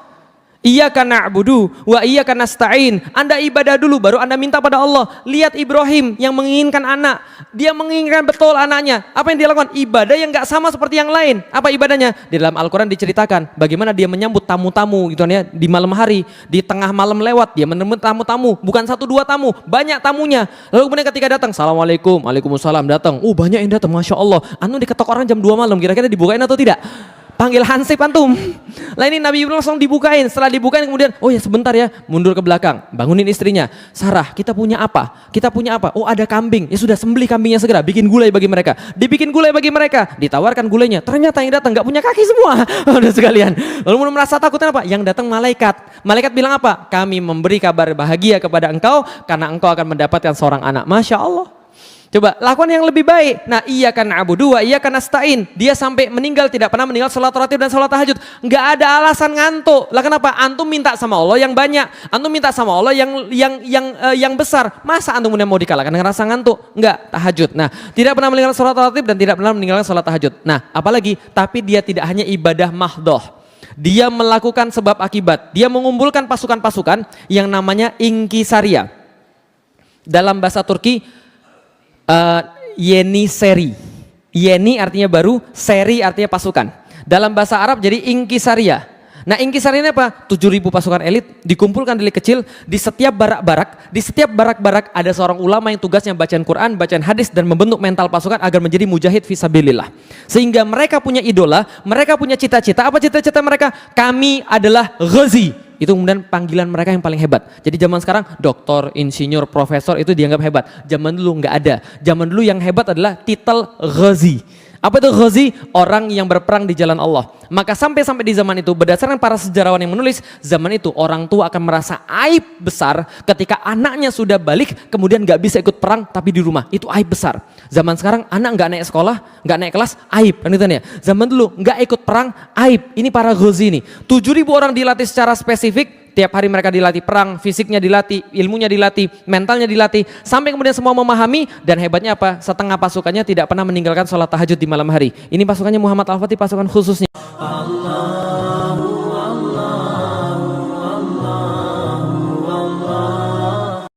Iyyaka na'budu wa iyyaka nasta'in. Anda ibadah dulu baru Anda minta pada Allah. Lihat Ibrahim yang menginginkan anak. Dia menginginkan betul anaknya. Apa yang dia lakukan? Ibadah yang gak sama seperti yang lain. Apa ibadahnya? Di dalam Al-Quran diceritakan bagaimana dia menyambut tamu-tamu gitu ya, di malam hari, di tengah malam lewat, dia menemukan tamu-tamu, bukan 1-2 tamu, banyak tamunya. Lalu kemudian ketika datang, Assalamualaikum, Waalaikumsalam, datang. Banyak yang datang, Masya Allah. Anu diketok orang jam 2 malam, kira-kira dibukain atau tidak? Panggil hansip antum. Lah ini Nabi Ibrahim langsung dibukain. Setelah dibukain kemudian, oh ya sebentar ya, mundur ke belakang, bangunin istrinya. Sarah, kita punya apa? Kita punya apa? Oh ada kambing. Ya sudah, sembelih kambingnya segera, bikin gulai bagi mereka. Dibikin gulai bagi mereka, ditawarkan gulainya. Ternyata yang datang nggak punya kaki semua. Udah sekalian. Lalu merasa takut apa? Yang datang malaikat. Malaikat bilang apa? Kami memberi kabar bahagia kepada engkau karena engkau akan mendapatkan seorang anak. Masya Allah. Coba lakukan yang lebih baik. Nah, iyyaka na'budu wa iyyaka nasta'in. Dia sampai meninggal tidak pernah meninggal salat rawatib dan salat tahajud. Enggak ada alasan ngantuk. Lah kenapa? Antum minta sama Allah yang banyak. Antum minta sama Allah yang besar. Masa antum mau dikalahkan dengan rasa ngantuk? Enggak, tahajud. Nah, tidak pernah meninggalkan salat rawatib dan tidak pernah meninggalkan salat tahajud. Nah, apalagi tapi dia tidak hanya ibadah mahdoh. Dia melakukan sebab akibat. Dia mengumpulkan pasukan-pasukan yang namanya Inkisaria. Dalam bahasa Turki, Yeniseri. Yeni artinya baru, seri artinya pasukan. Dalam bahasa Arab jadi Inkisaria. Nah, Inkisaria ini apa? 7.000 pasukan elit dikumpulkan dari kecil di setiap barak-barak. Di setiap barak-barak ada seorang ulama yang tugasnya bacaan Quran, bacaan hadis dan membentuk mental pasukan agar menjadi mujahid fisabilillah. Sehingga mereka punya idola, mereka punya cita-cita. Apa cita-cita mereka? Kami adalah Ghazi. Itu kemudian panggilan mereka yang paling hebat. Jadi zaman sekarang doktor, insinyur, profesor itu dianggap hebat. Zaman dulu nggak ada. Zaman dulu yang hebat adalah titel Ghazi. Apa itu Ghazi? Orang yang berperang di jalan Allah. Maka sampai di zaman itu, berdasarkan para sejarawan yang menulis, zaman itu orang tua akan merasa aib besar ketika anaknya sudah balik kemudian gak bisa ikut perang tapi di rumah. Itu aib besar. Zaman sekarang anak gak naik sekolah, gak naik kelas, aib. Kan gitu ya. Zaman dulu gak ikut perang, aib. Ini para Ghazi ini. 7.000 orang dilatih secara spesifik. Tiap hari mereka dilatih perang, fisiknya dilatih, ilmunya dilatih, mentalnya dilatih, sampai kemudian semua memahami. Dan hebatnya apa? Setengah pasukannya tidak pernah meninggalkan sholat tahajud di malam hari. Ini pasukannya Muhammad Al-Fatih, pasukan khususnya. Allah.